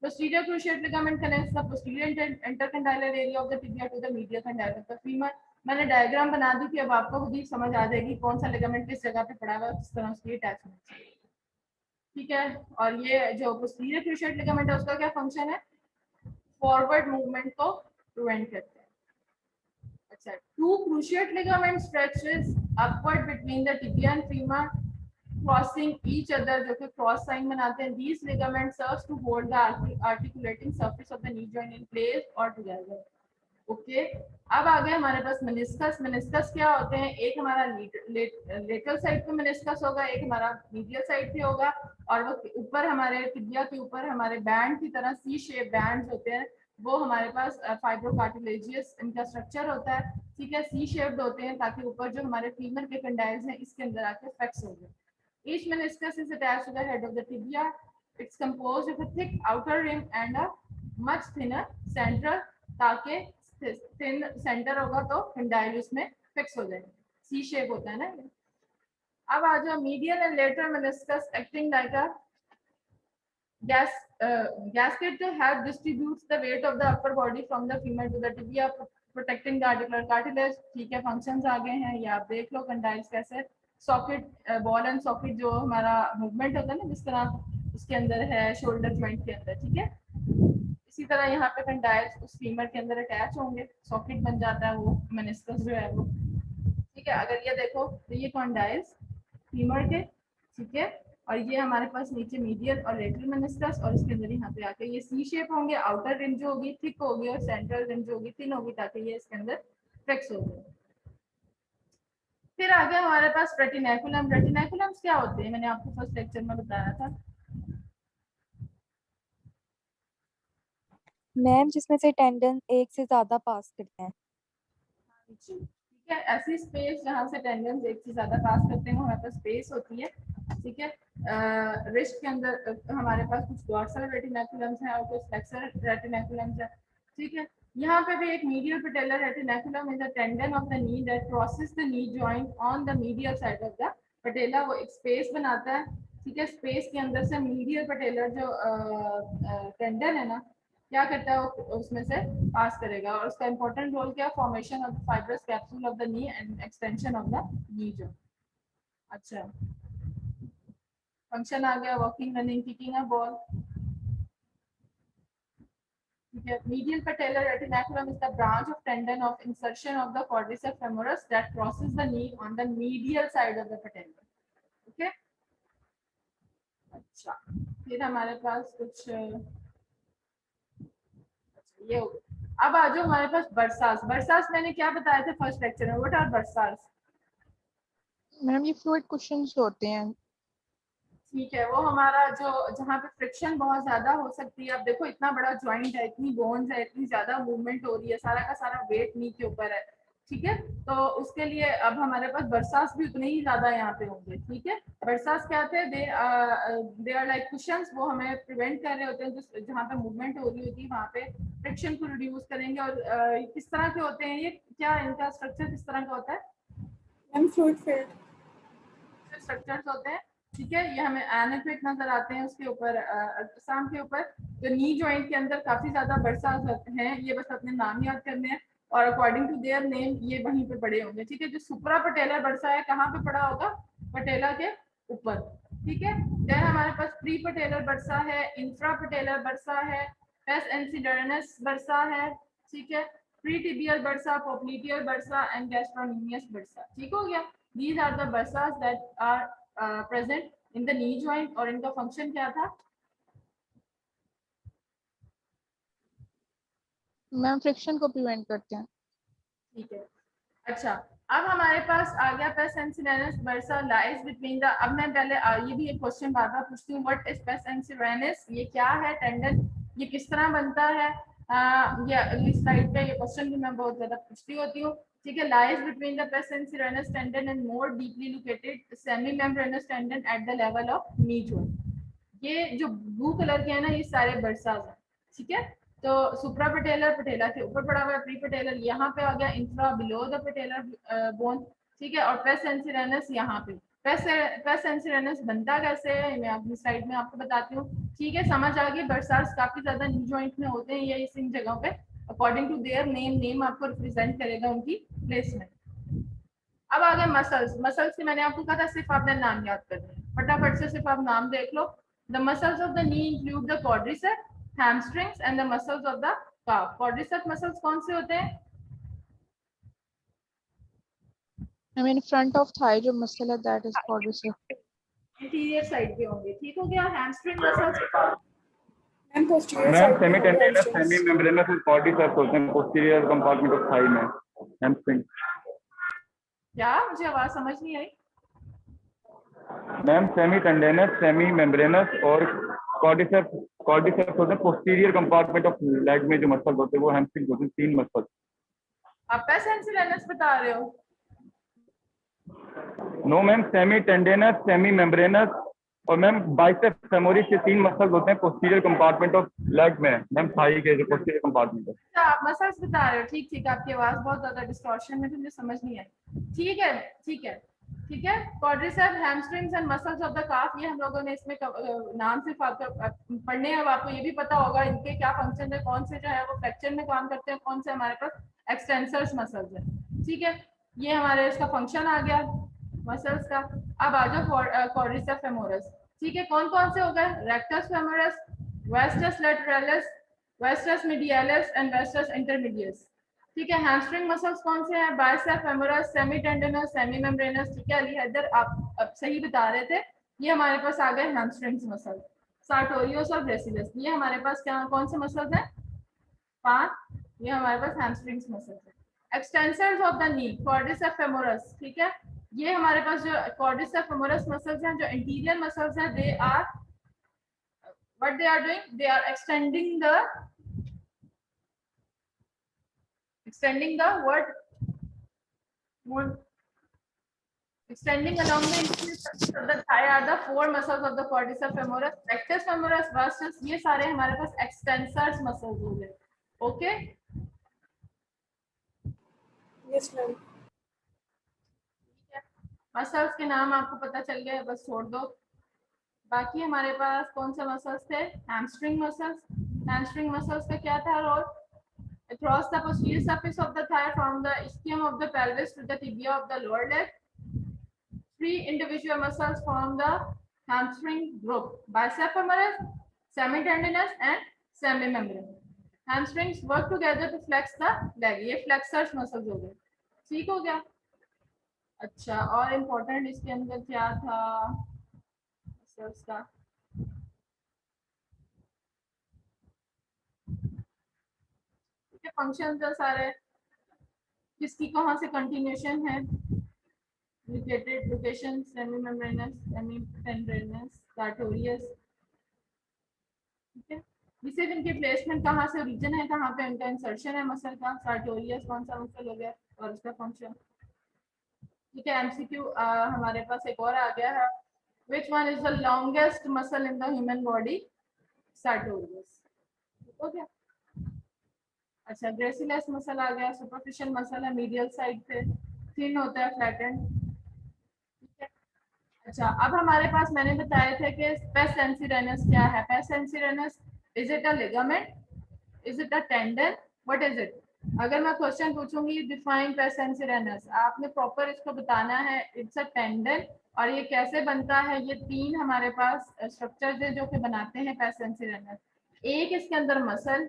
Posterior cruciate ligament connects the posterior intercondylar area of the tibia to the medial condyle of the femur। मैंने डायग्राम बना दी थी, अब आपको खुद ही समझ आ जाएगी कौन सा लिगामेंट किस जगह पे पड़ा हुआ है, किस तरह उसकी अटैचमेंट, ठीक है। और ये जो पोस्टीरियर क्रूशिएट लिगामेंट है उसका क्या फंक्शन है, फॉरवर्ड मूवमेंट को प्रिवेंट करते हैं। अच्छा, two cruciate ligament stretches upward between the tibia and femur crossing each other, जो कि क्रॉस साइन बनाते हैं। These ligament serves to hold the articulating surface of the knee joint in place और together, okay. अब आ गया हमारे पास meniscus. Meniscus क्या होते हैं, एक हमारा लेटरल साइड पे मेनिस्कस होगा, एक हमारा मीडियल साइड पे होगा, और वो ऊपर हमारे टिबिया के ऊपर हमारे बैंड की तरह सी शेप बैंड्स होते हैं, वो हमारे पास फाइब्रोकार्टिलेजियस इनका स्ट्रक्चर होता है, ठीक है, सी शेप्ड होते हैं, ताकि ऊपर जो हमारे फीमर के कंडाइल्स हैं इसके अंदर आके फिक्स हो जाए। Each meniscus is attached to the head of the tibia. It's composed of a thick outer rim and a much thinner center, ताकि थिन सेंटर होगा तो कंडाइल उसमें फिक्स हो जाएगा, सी शेप होता है ना। अब आ जाओ medial and lateral meniscus acting like a gasket to help distributes the weight of the upper body from the femur to the tibia, protecting the articular cartilage, ठीक है। फंक्शंस आ गए हैं, ये आप देख लो कंडाइल्स कैसे, सॉकेट बॉल एंड सॉकेट जो हमारा मूवमेंट होता है ना, जिस तरह उसके अंदर है शोल्डर जॉइंट के अंदर, ठीक है, इसी तरह यहाँ पे कंडाइल्स उस फीमर के अंदर अटैच होंगे, सॉकेट बन जाता है वो मेनिस्कस जो है वो, ठीक है। अगर ये देखो तो ये कंडाइल्स फीमर के, ठीक है, और ये हमारे पास नीचे मीडियल और लेटरल मेनिस्कस, और इसके अंदर यहाँ पे आके ये सी शेप होंगे, आउटर रिम जो होगी थिक होगी और सेंट्रल रिम जो होगी थिन होगी, ताकि ये इसके अंदर फिक्स हो जाए। फिर आगे हमारे पास रेटिनैकुलम। रेटिनैकुलम्स क्या होते हैं, मैंने आपको फर्स्ट लेक्चर में बताया था मैम, जिसमें से टेंडन एक से ज्यादा पास करते हैं। ठीक है, ऐसी स्पेस जहाँ से टेंडेंस एक से ज्यादा पास करते हैं वो हमारे पास स्पेस होती है, ठीक है। रिस्ट के अंदर हमारे पास कुछ डॉर्सल रेटिनैकुलम्स हैं और कुछ फ्लेक्सर रेटिनैकुलम्स हैं, ठीक है। यहाँ पे भी एक medial patellar retinaculum is the tendon of the knee that crosses the knee joint on the medial side of the patella. वो एक स्पेस बनाता है, ठीक है। स्पेस के अंदर से मीडियल पेटेलर जो टेंडन है ना, क्या करता है वो उसमें से पास करेगा, और उसका इंपॉर्टेंट रोल क्या, formation of the fibrous capsule of the knee and extension of the knee joint. अच्छा, फंक्शन आ गया, walking, running, kicking a ball, ठीक है। medial patellar retinaculum is the branch of tendon of insertion of the quadriceps femoris that crosses the knee on the medial side of the patella, okay। अच्छा, फिर हमारे पास कुछ ये हो गया। अब आ जाओ हमारे पास बर्सास। बर्सास मैंने क्या बताया था फर्स्ट लेक्चर में, व्हाट आर बर्सास? मैडम ये फ्लूइड कुशन्स होते हैं। ठीक है, वो हमारा जो जहाँ पे फ्रिक्शन बहुत ज्यादा हो सकती है, अब देखो इतना बड़ा जॉइंट है, इतनी बोन्स है, इतनी ज्यादा मूवमेंट हो रही है, सारा का सारा वेट नी के ऊपर है, ठीक है। तो उसके लिए अब हमारे पास बरसास भी उतने ही ज्यादा यहाँ पे होंगे, ठीक है। बरसास क्या थे, दे आर लाइक कुशन्स, वो हमें प्रिवेंट कर रहे होते हैं, जहाँ पे मूवमेंट हो रही होती है वहाँ पे फ्रिक्शन को रिड्यूस करेंगे। और किस तरह के होते हैं ये, क्या इनका स्ट्रक्चर किस तरह का होता है? फ्लूइड फिल्ड स्ट्रक्चर्स होते हैं, ठीक है। ये हमें एनेक्विक नजर आते हैं उसके ऊपर, अल्ट्रासाउंड के ऊपर। जो नी जॉइंट के अंदर काफी ज्यादा बर्सास हैं, ये बस अपने नाम याद करने हैं और अकॉर्डिंग टू देयर नेम ये वहीं पे पड़े होंगे, ठीक है। जो सुप्रा पटेलर बर्सा है कहाँ पे पड़ा होगा, पटेला के ऊपर, ठीक है। देन हमारे पास प्री पटेलर बर्सा है, इंफ्रा पटेलर बर्सा है, पेस एंसिडर्नस बर्सा है, ठीक है, pre tibial bursa, popliteal bursa and gastrocnemius bursa, ठीक हो गया। These are the bursas that are present in the knee joint और इनका फंक्शन क्या था? मैम फ्रिक्शन को प्रिवेंट करते हैं। ठीक है, अच्छा अब हमारे पास आ गया pes anserinus bursa lies between the, अब मैं पहले ये भी एक क्वेश्चन बार बार पूछती हूँ, व्हाट इज पेस एंसिरेनस, ये क्या है टेंडन, ये किस तरह बनता है, ये अगली स्लाइड पे ये क्वेश्चन भी मैं बहुत ज्यादा पूछती होती हूँ, ठीक है। Lies between the pes anserinus tendon and more deeply located semi membranous tendon at the level of knee joint. ये जो ब्लू कलर के हैं ना, ये सारे बर्साज हैं, ठीक है। तो सुप्रा पटेलर पटेला के ऊपर पड़ा हुआ है, प्री पटेलर यहाँ पे आ गया, infra below the patellar bone, ठीक है, और पेस एंसिरेनस यहाँ पे। पेस एंसिरेनस बनता कैसे है मैं अपनी स्लाइड में आपको बताती हूँ, ठीक है। समझ आ गई, बर्सास काफी ज्यादा नी जॉइंट में होते हैं, ये इस इन जगहों पे according to their name, name आपको रिप्रेजेंट करेगा उनकी प्लेसमेंट। अब आ गए मसल्स, मसल्स की मैंने आपको कहा था सिर्फ आपने नाम याद करना है, फटाफट से सिर्फ आप नाम देख लो। The muscles of the knee include the quadricep, hamstrings and the muscles of the calf. quadriceps muscles कौन से होते हैं? I mean front of thigh जो मसल है that is quadricep. Anterior side पे होंगे, ठीक हो गया। hamstring muscles ma'am semi tendinous, semi membranes और quadriceps होते हैं पोस्टीरियर कंपार्टमेंट ऑफ थाई में, हैमस्ट्रिंग। क्या मुझे आवाज समझ नहीं आई? Ma'am semi tendinous, semi membranes और क्वाड्रिसेप्स होते हैं पोस्टीरियर कंपार्टमेंट ऑफ लेग में जो मसल होते हैं वो हैमस्ट्रिंग होते हैं, 3 मसल। आप पेस एंसिरेनस बता रहे हो? No ma'am, semi tendinous, semi membranes और मैम बाइसेप फेमोरिस के 3 मसल होते हैं पोस्टीरियर कंपार्टमेंट ऑफ लेग में, मैम थाई के जो पोस्टीरियर कंपार्टमेंट है। अच्छा आप मसल्स बता रहे हो, ठीक ठीक, आपकी आवाज बहुत ज्यादा डिस्टॉर्शन में, मुझे समझ नहीं आई, ठीक है ठीक है ठीक है। Quadricep, hamstrings and muscles of the काफ, ये हम लोगों ने इसमें नाम सिर्फ आपको पढ़ने हैं, अब आपको ये भी पता होगा इनके क्या फंक्शन है, कौन से जो है वो फ्लेक्चर में काम करते हैं, कौन से हमारे पास एक्सटेंसर्स मसल्स हैं, ठीक है। ये हमारे इसका फंक्शन आ गया मसल्स का। अब आ जाओ क्वाड्रिसेप फेमोरस, ठीक है। कौन कौन से हो गए? Rectus femoris, vastus lateralis, vastus medialis and vastus intermedius, ठीक है। हैमस्ट्रिंग मसल्स कौन से हैं? Bicep femoris, semi tendinous, semi membranous, ठीक है। अली हैदर आप अब सही बता रहे थे, ये हमारे पास आ गए हैमस्ट्रिंग्स मसल। सार्टोरियस और ग्रेसिलस, ये हमारे पास क्या कौन से मसल्स हैं? 5, ये हमारे पास हैमस्ट्रिंग्स मसल्स हैं। Extensors of the knee, quadricep femoris, ठीक है, ये हमारे पास जो क्वाड्रिसेप फेमोरस मसल्स हैं, जो इंटीरियर मसल्स हैं, they are what they are doing, they are extending what? Extending along the interior of the thigh are the 4 muscles of the quadriceps femoris, rectus femoris, vastus, ये सारे हमारे पास extensors muscles हो गए, okay. Yes ma'am. Muscles के नाम आपको पता चल गए, बस छोड़ दो। बाकी हमारे पास कौन से मसल्स थे? Hamstring muscles. हैमस्ट्रिंग मसल्स का क्या था role? Across the posterior surface of the thigh from the ischium of the pelvis to the tibia of the lower leg. 3 individual muscles form the hamstring group: bicep femoris, semitendinous and semimembranous. Hamstrings work together to flex the leg. ये flexors muscles हो गए, ठीक हो गया। अच्छा और important इसके अंदर क्या था मसल्स का? फंक्शन जो सारे किसकी कहाँ से कंटिन्यूएशन है? Located location, semi membranous, semi tendinous, sartorius, ठीक है। जिसे इनके प्लेसमेंट कहाँ से रीजन है, कहाँ पे इनका इंसर्शन है मसल का? सार्टोरियस कौन सा मसल हो गया और उसका फंक्शन, ठीक है। एमसीक्यू हमारे पास एक और आ गया है, which one is the longest muscle in the human body? Sartorius, ठीक हो गया। अच्छा ग्रेसिलस मसल आ गया, सुपरफिशियल मसल है, मीडियल साइड पे थिन होता है, फ्लैटेंड, ठीक है। अच्छा अब हमारे पास मैंने बताया था कि पेस एंसिरेनस क्या है। Pes anserinus Is it a ligament? Is it a tendon? What is it? अगर मैं क्वेश्चन पूछूंगी डिफाइन pes censorinus, आपने प्रॉपर इसको बताना है. It's a tendon. और ये कैसे बनता है? ये तीन हमारे पास स्ट्रक्चर्स है जो कि बनाते हैं pes censorinus. एक इसके अंदर मसल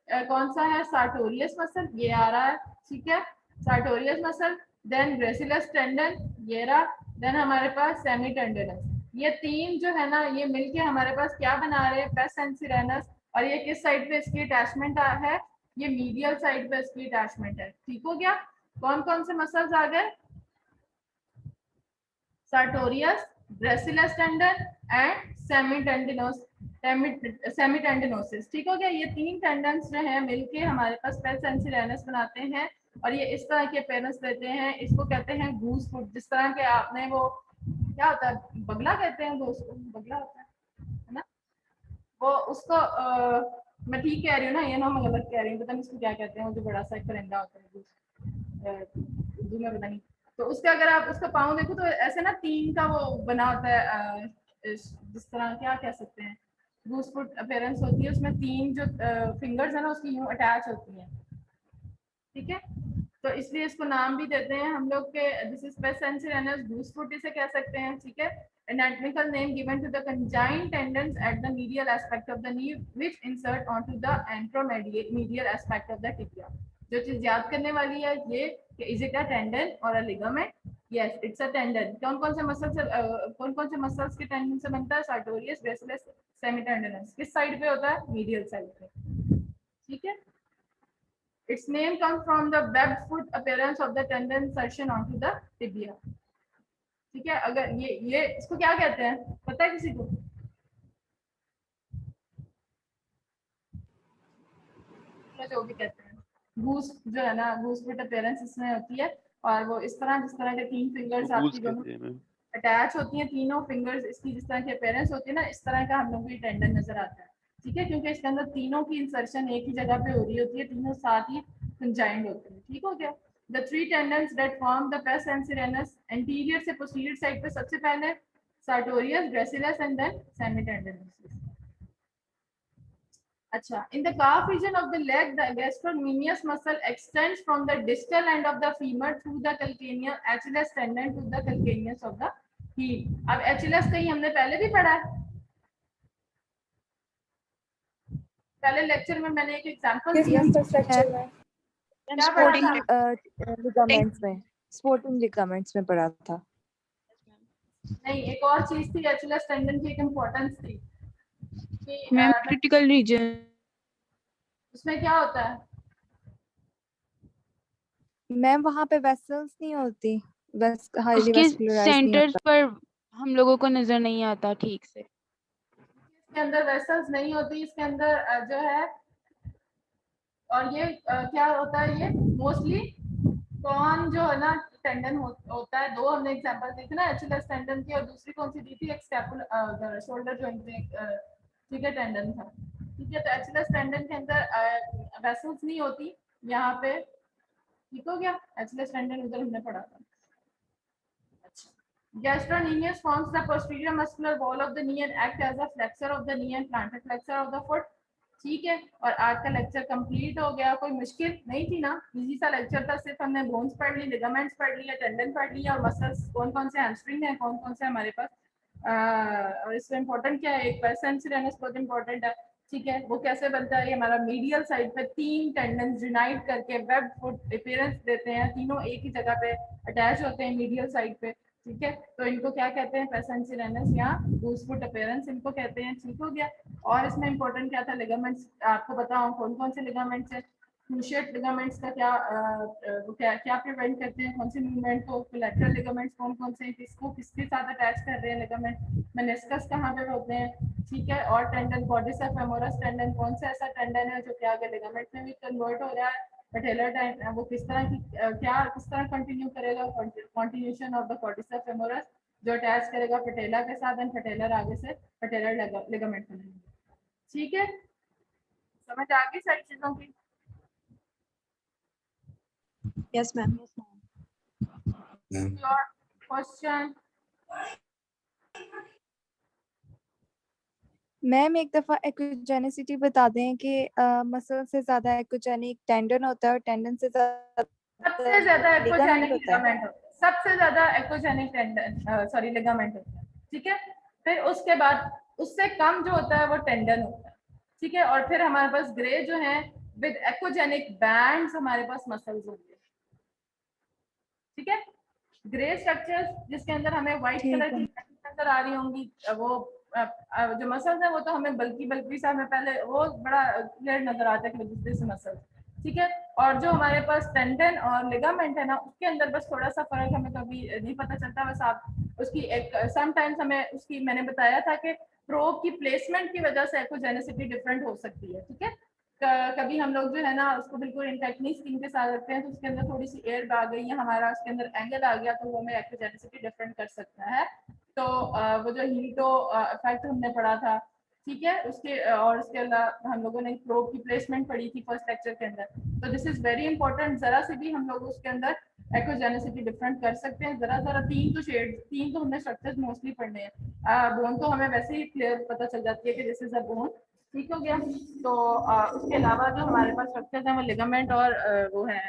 कौन सा है? sartorius मसल, ये आ रहा है. ठीक है, sartorius muscle. Then gracilis tendon, ये रहा. देन हमारे पास सेमी टेंडनस. ये तीन जो है ना, ये मिलके हमारे पास क्या बना रहे हैं? pes censorinus. और ये किस साइड पे इसकी अटैचमेंट है? ये मीडियल साइड पे इसकी अटैचमेंट है. ठीक हो गया. कौन कौन से मसल्स आ गए? sartorius, gracilis tendon and semitendinosus. ठीक हो गया. ये तीन टेंडन्स जो है मिलके हमारे पास pes censorinus बनाते हैं और ये इस तरह के अपीयरेंस देते हैं. इसको कहते हैं गूस फुट. जिस तरह के आपने वो क्या होता है, बगला कहते हैं दोस्तों, बगला होता है ना, वो उसको मैं ठीक कह रही हूँ ना, ये ना मैं गलत कह रही हूँ, पता नहीं इसको क्या कहते हैं, वो जो बड़ा सा एक परिंदा होता है उर्दू में पता नहीं. तो उसका अगर आप उसका पाँव देखो तो ऐसे ना तीन का वो बना होता है, जिस तरह क्या कह सकते हैं, गूस फुट अपीयरेंस होती है. उसमें तीन जो फिंगर्स है ना उसकी यूं अटैच होती हैं. ठीक है, तो इसलिए इसको नाम भी देते हैं हम लोग के. This is pes censorinus, goose foot इसे कह सकते हैं. ठीक है, anatomical name given to the conjoined tendons at the medial aspect of the knee which insert onto the anteromedial aspect of the tibia. जो चीज याद करने वाली है ये कि इज इट अ टेंडन और a ligament? Yes, it's a tendon. कौन कौन से मसल्स के टेंडन से बनता है? sartorius, gracilis, semitendinous. किस साइड पे होता है? मीडियल साइड पे. ठीक है, its name comes from the webbed foot appearance of the tendon insertion onto the tibia. ठीक है, अगर ये इसको क्या कहते हैं पता है किसी को? जो भी कहते हैं, गूस जो है ना, गूस फुट अपीयरेंस इसमें होती है. और वो इस तरह, जिस तरह के तीन फिंगर्स आपकी दोनों अटैच होती हैं, तीनों फिंगर्स इसकी जिस तरह की अपीयरेंस होती है ना, इस तरह का हम लोग को ये टेंडन नजर आता है. ठीक है, क्योंकि इसके अंदर तीनों की इंसर्शन एक ही जगह पे हो रही होती है, तीनों साथ ही कंजाइंड होते हैं. ठीक हो गया. The three tendons that form the pes censorinus anterior से posterior side पे सबसे पहले sartorius, gracilis and then semitendinosus. अच्छा, in the calf region of the leg, the gastrocnemius muscle extends from the distal end of the femur through the calcaneus Achilles tendon to the calcaneus of the heel. अब Achilles कहीं हमने पहले भी पढ़ा है, पहले lecture में मैंने एक एग्जांपल दिया. स्पोर्टिंग लिगामेंट्स में पढ़ा था. नहीं, एक और चीज थी एचएलएस टेंडन की, एक इम्पोर्टेंस थी कि मैम क्रिटिकल रीजन, उसमें क्या होता है? मैम वहाँ पे वेसल्स नहीं होती, उसके सेंटर्स पर हम लोगों को नजर नहीं आता ठीक से. इसके अंदर वेसल्स नहीं होती, इसके अंदर जो है. और ये क्या होता है? ये मोस्टली कौन जो है ना टेंडन होता है, दो हमने एग्जांपल दी थी ना एचएलएस टेंडन की, और दूसरी कौन सी दी थी? एक स्कैपुलर शोल्डर जॉइंट में ठीक है टेंडन था. ठीक है, तो एचएलएस टेंडन के अंदर वेसल्स नहीं होती यहाँ पे. ठीक हो गया, एचएलएस टेंडन उधर हमने पढ़ा था. अच्छा, gastrocnemius forms the posterior muscular wall of the knee and act as a flexor of the knee and plantar flexor of the foot. ठीक है, और आज का लेक्चर कंप्लीट हो गया. कोई मुश्किल नहीं थी ना, इजी सा लेक्चर था. सिर्फ हमने बोन्स पढ़ ली, लिगामेंट्स पढ़ लिया, टेंडन पढ़ लिया और मसल्स कौन कौन से हैमस्ट्रिंग है, कौन कौन से हमारे पास. और इसमें इम्पोर्टेंट क्या है? एक pes censorinus बहुत इम्पोर्टेंट है. ठीक है, वो कैसे बनता है? हमारा मीडियल साइड पे तीन टेंडन यूनाइट करके वेब फुट अपीयरेंस देते हैं, तीनों एक ही जगह पे अटैच होते हैं मीडियल साइड पे. ठीक है, तो इनको क्या कहते हैं? pes censorinus या गूस फुट अपीयरेंस इनको कहते हैं. ठीक हो गया. और इसमें इम्पोर्टेंट क्या था? लिगामेंट्स आपको बताऊं कौन कौन से लिगामेंट्स है. क्रूशिएट लिगामेंट्स का क्या प्रिवेंट करते हैं, कौन से मूवमेंट को. कोलैटरल लिगामेंट्स कौन कौन से हैं, किसको किसके साथ अटैच कर रहे हैं लिगामेंट. मेनिस्कस कहाँ पे होते हैं. ठीक है, और टेंडन क्वाड्रिसेप्स फेमोरस टेंडन कौन सा ऐसा टेंडन है जो कि आगे लिगामेंट में भी कन्वर्ट हो रहा है. पटेलर टेंडन वो किस तरह की किस तरह कंटिन्यू करेगा? Continuation of the quadriceps femoris जो अटैच करेगा पटेला के साथ, एंड पटेलर आगे से पटेलर लिगामेंट बनेगा. ठीक है, समझ आ गई सारी चीजों की? Yes ma'am. Your question? Ma'am एक दफा एक्विजेनिसिटी बता दें कि मसल से ज्यादा एक्विजेनिक टेंडन होता है और टेंडन से सबसे ज्यादा ज्यादा एक्वोजेनिक लिगामेंट होता है। लिगामेंट होता है, सबसे ज्यादा एक्वोजेनिक टेंडन सॉरी लिगामेंट होता है, ठीक है। फिर उसके बाद उससे कम जो होता है वो टेंडन होता है, ठीक है। और फिर हमारे पास ग्रे जो है विद एक्वोजेनिक बैंड्स हमारे पास मसल्स होंगे, ठीक है। ग्रे स्ट्रक्चर्स जिसके अंदर हमें व्हाइट ठीक कलर है। की नजर आ रही होंगी, वो जो मसल्स है वो तो हमें बल्कि बल्कि से हमें पहले वो बड़ा क्लियर नजर आता है कि दिस मसल्स, ठीक है। और जो हमारे पास टेंडन और लिगामेंट है ना, उसके अंदर बस थोड़ा सा फर्क हमें कभी नहीं पता चलता, बस आप उसकी एक समटाइम्स हमें उसकी मैंने बताया था कि प्रोब की प्लेसमेंट की वजह से एक्वोजेनिसिटी डिफरेंट हो सकती है, ठीक है। कभी हम लोग जो है ना उसको बिल्कुल इंटेक्ट नहीं स्किन के साथ रखते हैं तो उसके अंदर थोड़ी सी एयर आ गई है, हमारा उसके अंदर एंगल आ गया, तो वो हमें एक्वोजेनिसिटी डिफरेंट कर सकता है। तो वो जो हीटो इफेक्ट हमने पढ़ा था, ठीक है, उसके और उसके अलावा हम लोगों ने प्रोब की प्लेसमेंट पढ़ी थी फर्स्ट लेक्चर के अंदर। तो दिस इज वेरी इंपॉर्टेंट, जरा से भी हम लोग उसके अंदर एक्वोजेनिसिटी डिफरेंट कर सकते हैं। जरा जरा तीन तो हमने स्ट्रक्चर्स मोस्टली पढ़ने हैं। बोन तो हमें वैसे ही क्लियर पता चल जाती है कि दिस इज अ बोन, ठीक हो गया। तो उसके अलावा जो हमारे पास स्ट्रक्चर्स हैं वो लिगामेंट और वो है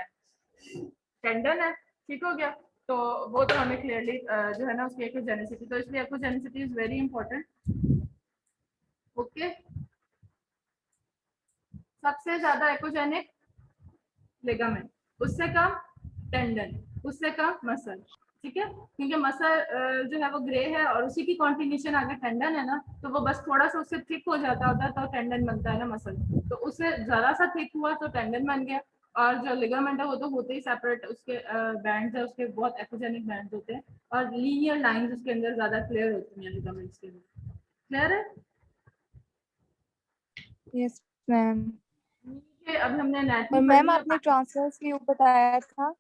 टेंडन है, ठीक हो गया। तो वो तो हमें क्लियरली जो है ना उसकी एक्वोजेनिसिटी, तो इसलिए एक्वोजेनिसिटी इज वेरी इंपॉर्टेंट, ओके। सबसे ज्यादा एक्वोजेनिक लिगामेंट, उससे कम टेंडन, उससे कम मसल, ठीक है। क्योंकि मसल जो है वो ग्रे है और उसी की कॉन्टिन्यूशन आगे टेंडन है ना, तो वो बस थोड़ा सा उससे थिक हो जाता होता है तो टेंडन बनता है ना मसल, तो उससे जरा सा थिक हुआ तो टेंडन बन गया। और जो लिगामेंट है वो तो होते ही सेपरेट, उसके बैंड्स है उसके बहुत एक्वोजेनिक बैंड्स होते हैं और लीनियर लाइंस उसके अंदर ज्यादा क्लियर होती हैं लिगामेंट्स के अंदर, क्लियर है। Yes ma'am. ठीक है, अब हमने एनाटॉमी और मैम पढ़ी है। आपने ट्रांसवर्स व्यू बताया था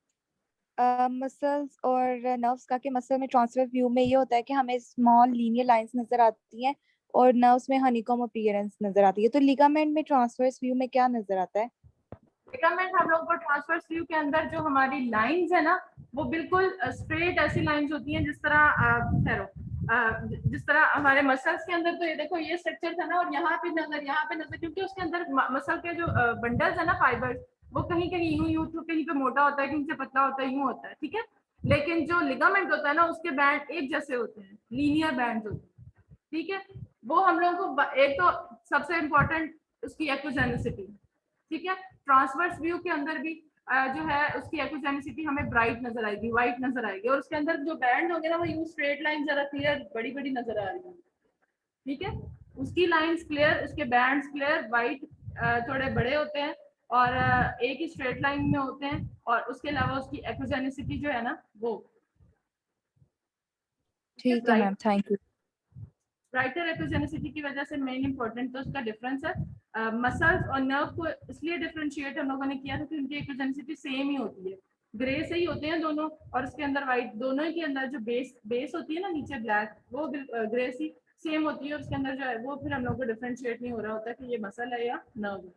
मसल्स और नर्व्स का, कि मसल में ट्रांसफर व्यू में ये होता है कि हमें स्मॉल लीनियर लाइंस नजर आती हैं और नर्व्स में हनीकॉम अपीयरेंस नजर आती है। तो लिगामेंट में ट्रांसवर्स व्यू में क्या नजर आता है? लिगामेंट हम लोग को ट्रांसवर्स व्यू के अंदर जो हमारी लाइंस है ना वो बिल्कुल स्ट्रेट ऐसी लाइंस होती हैं जिस तरह जिस तरह हमारे मसल्स के अंदर, तो ये देखो ये स्ट्रक्चर था ना और यहाँ पे नजर, क्योंकि उसके अंदर मसल के जो बंडल्स है ना फाइबर्स, वो कहीं कहीं यूं तो कहीं पे मोटा होता है, कहीं से पतला होता है, यूं होता है, ठीक है। लेकिन जो लिगामेंट होता है ना उसके बैंड एक जैसे होते हैं, लीनियर बैंड होते हैं, ठीक है। वो हम लोग को एक तो सबसे इम्पोर्टेंट उसकी एक्वोजेनिसिटी, ठीक है। ट्रांसवर्स व्यू के अंदर भी जो है उसकी एक्वोजेनिसिटी हमें ब्राइट नजर आएगी, व्हाइट नजर आएगी, और उसके अंदर जो बैंड होंगे ना वो यूं स्ट्रेट लाइन जरा क्लियर बड़ी बड़ी नजर आ रही है, ठीक है। उसकी लाइंस क्लियर, उसके बैंड्स क्लियर व्हाइट थोड़े बड़े होते हैं और एक ही स्ट्रेट लाइन में होते हैं, और उसके अलावा उसकी एक्वोजेनिसिटी जो है ना वो ठीक है bright, ma'am, thank you. Brighter echogenicity की वजह से मेन इंपॉर्टेंट तो उसका डिफरेंस है। मसल्स और नर्व को इसलिए डिफरेंशिएट हम लोगों ने किया था कि उनकी एक्वोजेनिसिटी सेम ही होती है, ग्रे से ही होते हैं दोनों, और उसके अंदर व्हाइट, दोनों के अंदर जो बेस होती है ना नीचे ब्लैक, वो ग्रे सी सेम होती है, उसके अंदर जो है वो फिर हम लोग को डिफरेंशिएट नहीं हो रहा होता कि ये मसल है या नर्व है।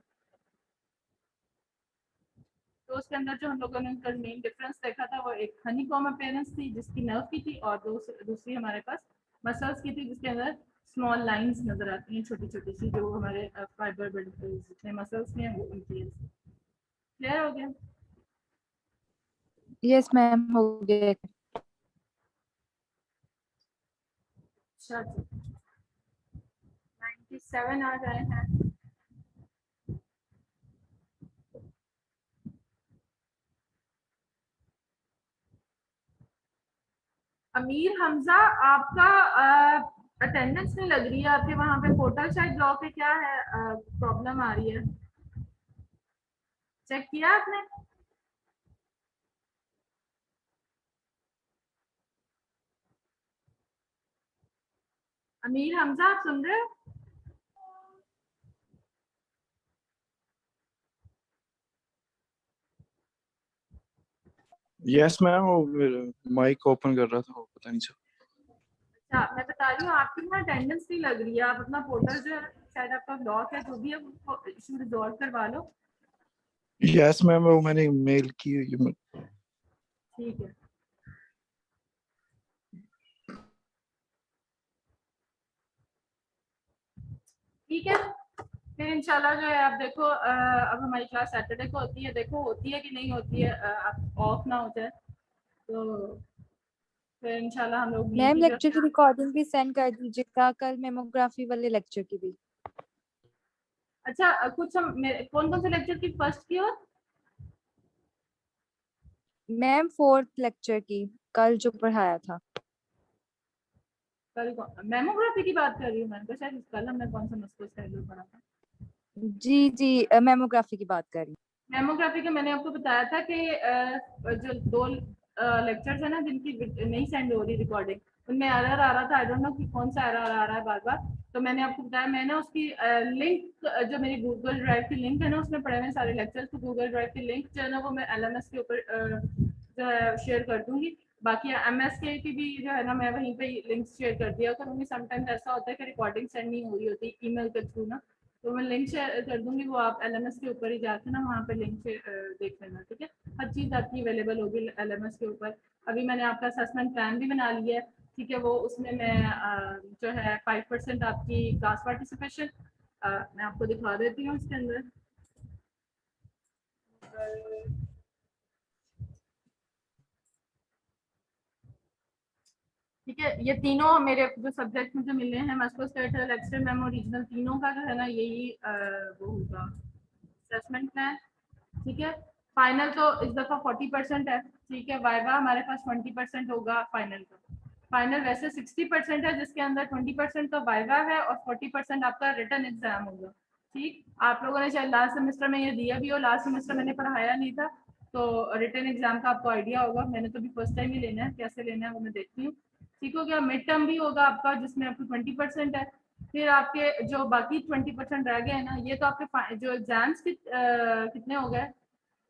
तो उसके अंदर जो हम लोगों ने उनका मेन डिफरेंस देखा था वो एक हनीकॉम अपीयरेंस थी जिसकी नर्व की थी, और दूसरी हमारे पास मसल्स की थी जिसके अंदर स्मॉल लाइंस नजर आती हैं छोटी छोटी सी, जो हमारे फाइबर जितने मसल्स में हैं वो उनकी। क्लियर हो गया? यस मैम, हो गया। अच्छा 97 आ गए हैं। अमीर हमजा, आपका अटेंडेंस नहीं लग रही है, आपके वहां पे पोर्टल शायद ब्लॉक है, क्या है प्रॉब्लम आ रही है, चेक किया आपने? अमीर हमजा आप सुन रहे हो? यस मैम, वो माइक ओपन कर रहा था, वो पता नहीं चला। अच्छा मैं बता रही हूँ आपकी ना अटेंडेंस नहीं लग रही है, आप अपना पोर्टल जो है शायद आपका ब्लॉक है, जो भी है उसको इशू रिजॉल्व करवा लो। यस मैम, वो मैंने मेल की हुई है। ठीक है। ठीक है। फिर इंशाल्लाह जो है आप देखो अब हमारी क्लास सैटरडे को होती है, देखो होती है कि नहीं होती है, आप ऑफ ना हो जाए तो फिर इंशाल्लाह हम लोग मैम मीट लेक्चर की रिकॉर्डिंग भी सेंड कर दीजिएगा, कल मेमोग्राफी वाले लेक्चर की भी। अच्छा कुछ हम कौन कौन से लेक्चर की फर्स्ट की और मैम 4th लेक्चर की कल जो पढ़ाया था। कल मेमोग्राफी की बात कर रही हूँ मैं, तो शायद कल हमने कौन सा मस्कुलोस्केलेटल पढ़ा था। जी जी मेमोग्राफी की बात कर रही मेमोग्राफी का मैंने आपको बताया था कि जो 2 लेक्चर्स है ना जिनकी नहीं सेंड हो रही रिकॉर्डिंग, उनमें एरर आ रहा था। आई डोंट नो कि कौन सा एरर आ रहा है बार बार। तो मैंने आपको बताया, मैंने उसकी लिंक जो मेरी गूगल ड्राइव की लिंक है ना उसमें पड़े हुए सारे लेक्चर्स, तो गूगल ड्राइव की लिंक जो है ना वो मैं LMS के ऊपर जो है शेयर कर दूंगी। बाकी MSK की भी जो है ना मैं वहीं पे लिंक्स शेयर कर दिया करूंगी। समटाइम्स ऐसा होता है कि रिकॉर्डिंग सेंड नहीं हो रही होती ईमेल के थ्रू ना, तो मैं लिंक शेयर कर दूंगी, वो आप LMS के ऊपर ही जाके ना वहाँ पे लिंक से देख लेना। ठीक है, हर चीज़ आपकी अवेलेबल होगी LMS के ऊपर। अभी मैंने आपका असेसमेंट प्लान भी बना लिया है। ठीक है, वो उसमें मैं जो है 5% आपकी क्लास पार्टिसिपेशन मैं आपको दिखा देती हूँ इसके अंदर। ठीक है, ये तीनों मेरे जो सब्जेक्ट मुझे मिले हैं मस्कुलोस्केलेटल, एक्स-रे, मेमो, रीजनल, तीनों का जो है ना यही वो होगा असेसमेंट प्लान। ठीक है, फाइनल तो इस दफा 40% है। ठीक है, वाइवा हमारे पास 20% होगा फाइनल का। फाइनल वैसे 60% है जिसके अंदर 20% तो वाइवा है और 40% आपका रिटन एग्जाम होगा। ठीक, आप लोगों ने शायद लास्ट सेमेस्टर में ये दिया भी हो, लास्ट सेमेस्टर मैंने पढ़ाया नहीं था तो रिटन एग्जाम का आपको आइडिया होगा। मैंने तो भी फर्स्ट टाइम ही लेना है, कैसे लेना है वो मैं देखती हूँ। ठीक हो गया, मिड टर्म भी होगा आपका जिसमें आपको 20% है। फिर आपके जो बाकी 20% रह गए हैं ना, ये तो आपके जो एग्जाम्स कितने हो गए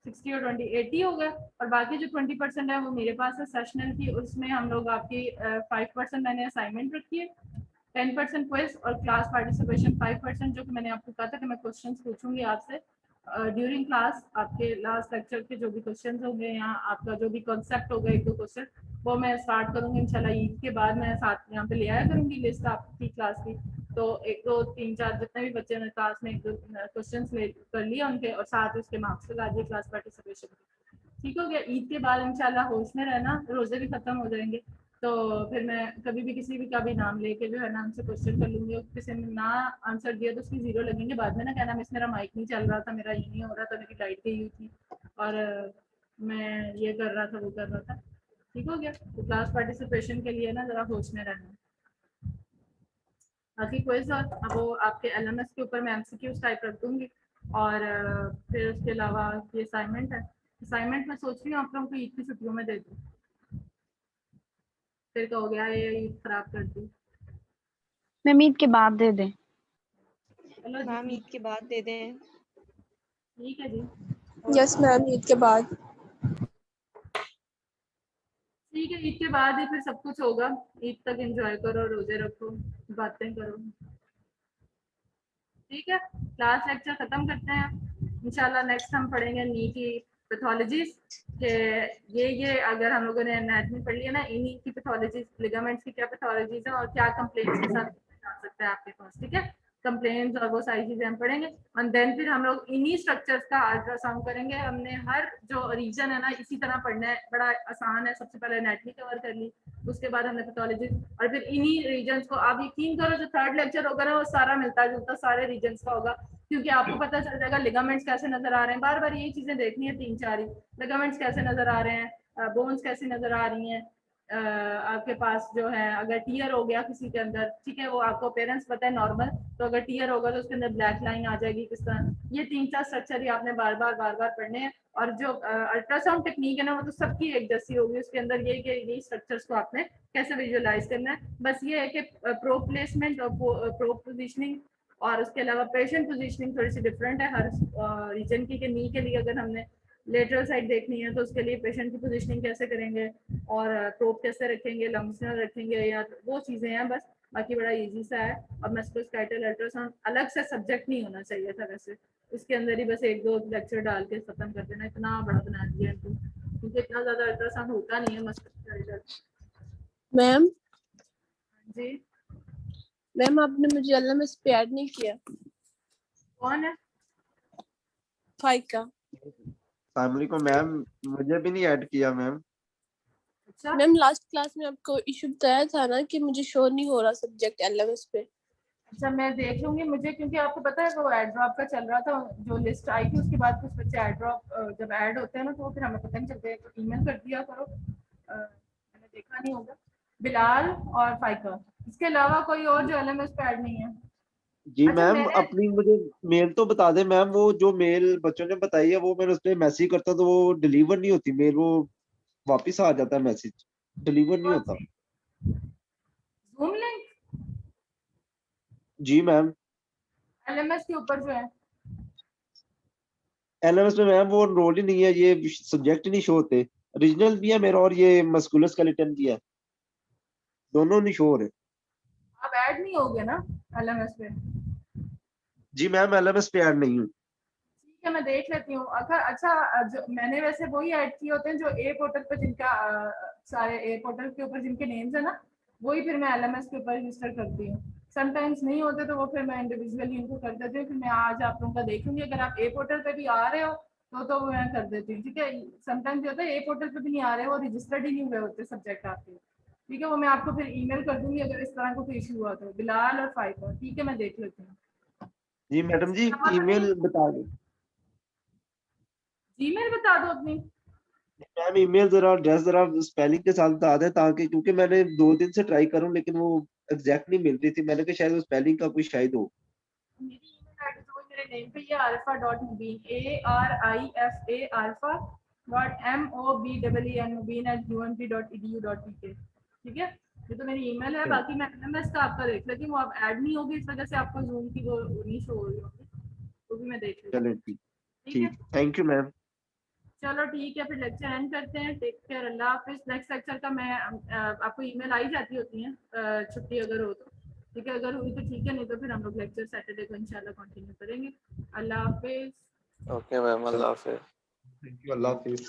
60 और 20 80 हो गए, और बाकी जो 20% है वो मेरे पास है सेशनल की। उसमें हम लोग आपकी 5% मैंने असाइनमेंट रखी है, 10% क्विज और क्लास पार्टिसिपेशन 5%, जो कि मैंने आपको कहा था कि मैं क्वेश्चंस पूछूंगी आपसे ड्यूरिंग क्लास। आपके लास्ट लेक्चर के जो भी क्वेश्चंस होंगे या आपका जो भी कॉन्सेप्ट होगा 1-2 क्वेश्चन वो मैं स्टार्ट करूंगी इंशाल्लाह। ईद के बाद मैं साथ यहाँ पे ले आया करूंगी लिस्ट आपकी क्लास की, तो 1 2 3 4 जितने भी बच्चे ने क्लास में 1-2 क्वेश्चंस ले कर लिए उनके, और साथ उसके मार्क्स लगा दिए क्लास पार्टिसिपेशन। ठीक हो गया, ईद के बाद इंशाल्लाह होश में रहना, रोजे भी खत्म हो जाएंगे तो फिर मैं कभी भी किसी भी का भी नाम लेके जो है ना उनसे क्वेश्चन कर लूंगी, और किसी ने ना आंसर दिया तो उसकी 0 लगेंगे। बाद में ना कहना मिस मेरा माइक नहीं चल रहा था, मेरा ये नहीं हो रहा था, मेरी लाइट गई हुई थी और मैं ये कर रहा था वो कर रहा था। ठीक हो गया, तो क्लास पार्टिसिपेशन के लिए ना जरा होश में रहना। बाकी क्विज और वो आपके LMS के ऊपर मैं MCQs टाइप रख दूंगी, और फिर उसके अलावा ये असाइनमेंट है। असाइनमेंट मैं सोच रही हूँ आप लोगों को ईद की छुट्टियों में दे दूँ, फिर कहोगे यार ये ईद खराब कर दी। मैम ईद के बाद दे दें। चलो मैम जी, ईद के बाद दे दें। ठीक है जी, यस मैम ईद के बाद। ठीक है, ईद के बाद ही फिर सब कुछ होगा। ईद तक एंजॉय करो, रोजे रखो, बातें करो। ठीक है, क्लास लेक्चर खत्म करते हैं। इंशाल्लाह नेक्स्ट हम पढ़ेंगे नी की पैथोलॉजीज के ये अगर हम लोगों ने एनाटॉमी पढ़ लिया ना, इन्हीं की पैथोलॉजीज, लिगामेंट्स की क्या पैथोलॉजीज है और क्या कंप्लेंट्स के साथ आ सकता है आपके पास। ठीक है, कंप्लेंट्स और वो सारी चीजें हम पढ़ेंगे, और देन फिर हम लोग इन्हीं स्ट्रक्चर्स का अल्ट्रासाउंड करेंगे। हमने हर जो रीजन है ना इसी तरह पढ़ना है, बड़ा आसान है। सबसे पहले एनाटॉमी कवर कर ली, उसके बाद हमने पैथोलॉजी, और फिर इन्हीं रीजन्स को आप यकीन करो जो थर्ड लेक्चर होगा ना वो सारा मिलता जुलता सारे रीजन्स का होगा, क्योंकि आपको पता चल जाएगा लिगामेंट्स कैसे नजर आ रहे हैं। बार बार यही चीजें देखनी है 3-4 ही, लिगामेंट्स कैसे नजर आ रहे हैं, बोन्स कैसी नजर आ रही हैं, आपके पास जो है अगर टीयर हो गया किसी के अंदर, ठीक है, वो आपको अपेयरेंस पता है नॉर्मल, तो अगर टीयर होगा तो उसके अंदर ब्लैक लाइन आ जाएगी किस तरह। ये 3-4 स्ट्रक्चर ही आपने बार बार पढ़ने हैं, और जो अल्ट्रासाउंड टेक्निक है ना वो तो सबकी एक जैसी होगी, उसके अंदर यही स्ट्रक्चर्स को आपने कैसे विजुअलाइज करना है। बस ये है कि प्रो प्लेसमेंट और प्रो पोजिशनिंग और उसके अलावा पेशेंट पोजीशनिंग थोड़ी सी डिफरेंट है हर रीजन की। नी के लिए अगर हमने लेटरल साइड देखनी है तो उसके लिए पेशेंट की पोजीशनिंग कैसे करेंगे और प्रोब कैसे रखेंगे, लंग्स रखेंगे, या वो चीज़ें हैं बस। बाकी बड़ा इजी सा है, और मस्कुलोस्केलेटल अल्ट्रासाउंड अलग से सब्जेक्ट नहीं होना चाहिए था वैसे, इसके अंदर ही बस 1-2 लेक्चर डाल के खत्म कर देना, इतना बड़ा बना दिया इनको, क्योंकि इतना ज़्यादा अल्ट्रासाउंड होता नहीं है मस्कुलोस्केलेटल। मैम जी मैम आपने मुझे एलएमएस पे ऐड नहीं किया। कौन है? फाइका। अस्सलाम वालेकुम मैम, मुझे भी नहीं ऐड किया मैम। अच्छा मैम लास्ट क्लास में आपको इशू बताया था ना कि मुझे शो नहीं हो रहा सब्जेक्ट एलएमएस पे। अच्छा, मैं देख लूंगी। मुझे क्योंकि आपको पता है वो एड ड्रॉप का चल रहा था, जो लिस्ट आई थी उसके बाद कुछ बच्चे एड ड्रॉप जब ऐड होते हैं ना तो फिर हमें पता नहीं चलता है, तो ईमेल कर दिया करो। मैंने देखा नहीं होगा। बिलाल और फाइका, इसके अलावा कोई और जो एलएमएस पे ऐड नहीं है? जी अच्छा मैम, मैंने अपनी मुझे मेल तो बता दे मैम। वो जो मेल बच्चों ने बताई है वो मैंने उस पर मैसेज करता तो वो डिलीवर नहीं होती मेल, वो वापस आ जाता है मैसेज, डिलीवर नहीं होता। जूम लिंक जी मैम, एलएमएस के ऊपर जो है। एलएमएस में मैम वो रोल ही नहीं है, ये सब्जेक्ट नहीं शो होते। रीजनल भी है मेरा और ये मस्कुलस्केलेटन भी है, दोनों नहीं शो हो रहे। आप ऐड नहीं होगे ना एलएमएस पे? जी मैम, एलएमएस पे ऐड नहीं हूँ। ठीक है, मैं देख लेती हूँ। अच्छा, जो मैंने वैसे वही ऐड किए होते हैं जो ए पोर्टल पे जिनका सारे ए पोर्टल के ऊपर जिनके नेम्स है ना, वही फिर मैं एलएमएस के ऊपर रजिस्टर करती हूँ। समटाइम्स नहीं होते तो वो फिर मैं इंडिविजुअली इनको कर देती हूँ। फिर मैं आज आप लोगों का देखूंगी, अगर आप ए पोर्टल पे भी आ रहे हो तो वो मैं कर देती हूँ। ठीक है, समटाइम्स होता है ए पोर्टल पे भी नहीं आ रहे हो, रजिस्टर्ड ही नहीं हुए होते सब्जेक्ट आपके। ठीक है, वो मैं आपको फिर ईमेल कर दूंगी अगर इस तरह का कोई इशू हुआ तो। बिलाल और फाइबर, ठीक है, मैं देख लेती हूँ। जी मैडम जी, ईमेल बता दो। ईमेल बता दो अपनी। मैम ईमेल जरा एड्रेस जरा स्पेलिंग के साथ बता दें, ताकि क्योंकि मैंने 2 दिन से ट्राई करूं लेकिन वो एग्जैक्ट नहीं मिल रही थी। मैंने कहा शायद वो स्पेलिंग का कोई शायद हो। मेरी ईमेल आईडी तो मेरे नेम पे ही है, alpha.mubin arifa.alpha.mobeen@ump.edu.uk। ठीक है, ये तो मेरी ईमेल है। बाकी मैं एलएमएस का आपका देख लेती हूँ। आप ऐड नहीं होगी इस वजह से आपको जूम की वो नहीं शो हो रही होगी, वो भी मैं देख लेती हूँ। चलो ठीक, ठीक है, ठीक, थैंक यू मैम। चलो ठीक है, फिर लेक्चर एंड करते हैं। टेक केयर, अल्लाह हाफिज। नेक्स्ट लेक्चर का मैं आपको ईमेल आई जाती होती है छुट्टी अगर हो तो। ठीक है, अगर हुई तो ठीक है, नहीं तो फिर हम लोग लेक्चर सैटरडे को इंशाल्लाह कंटिन्यू करेंगे। अल्लाह हाफिज। ओके मैम, अल्लाह हाफिज। थैंक यू, अल्लाह हाफिज।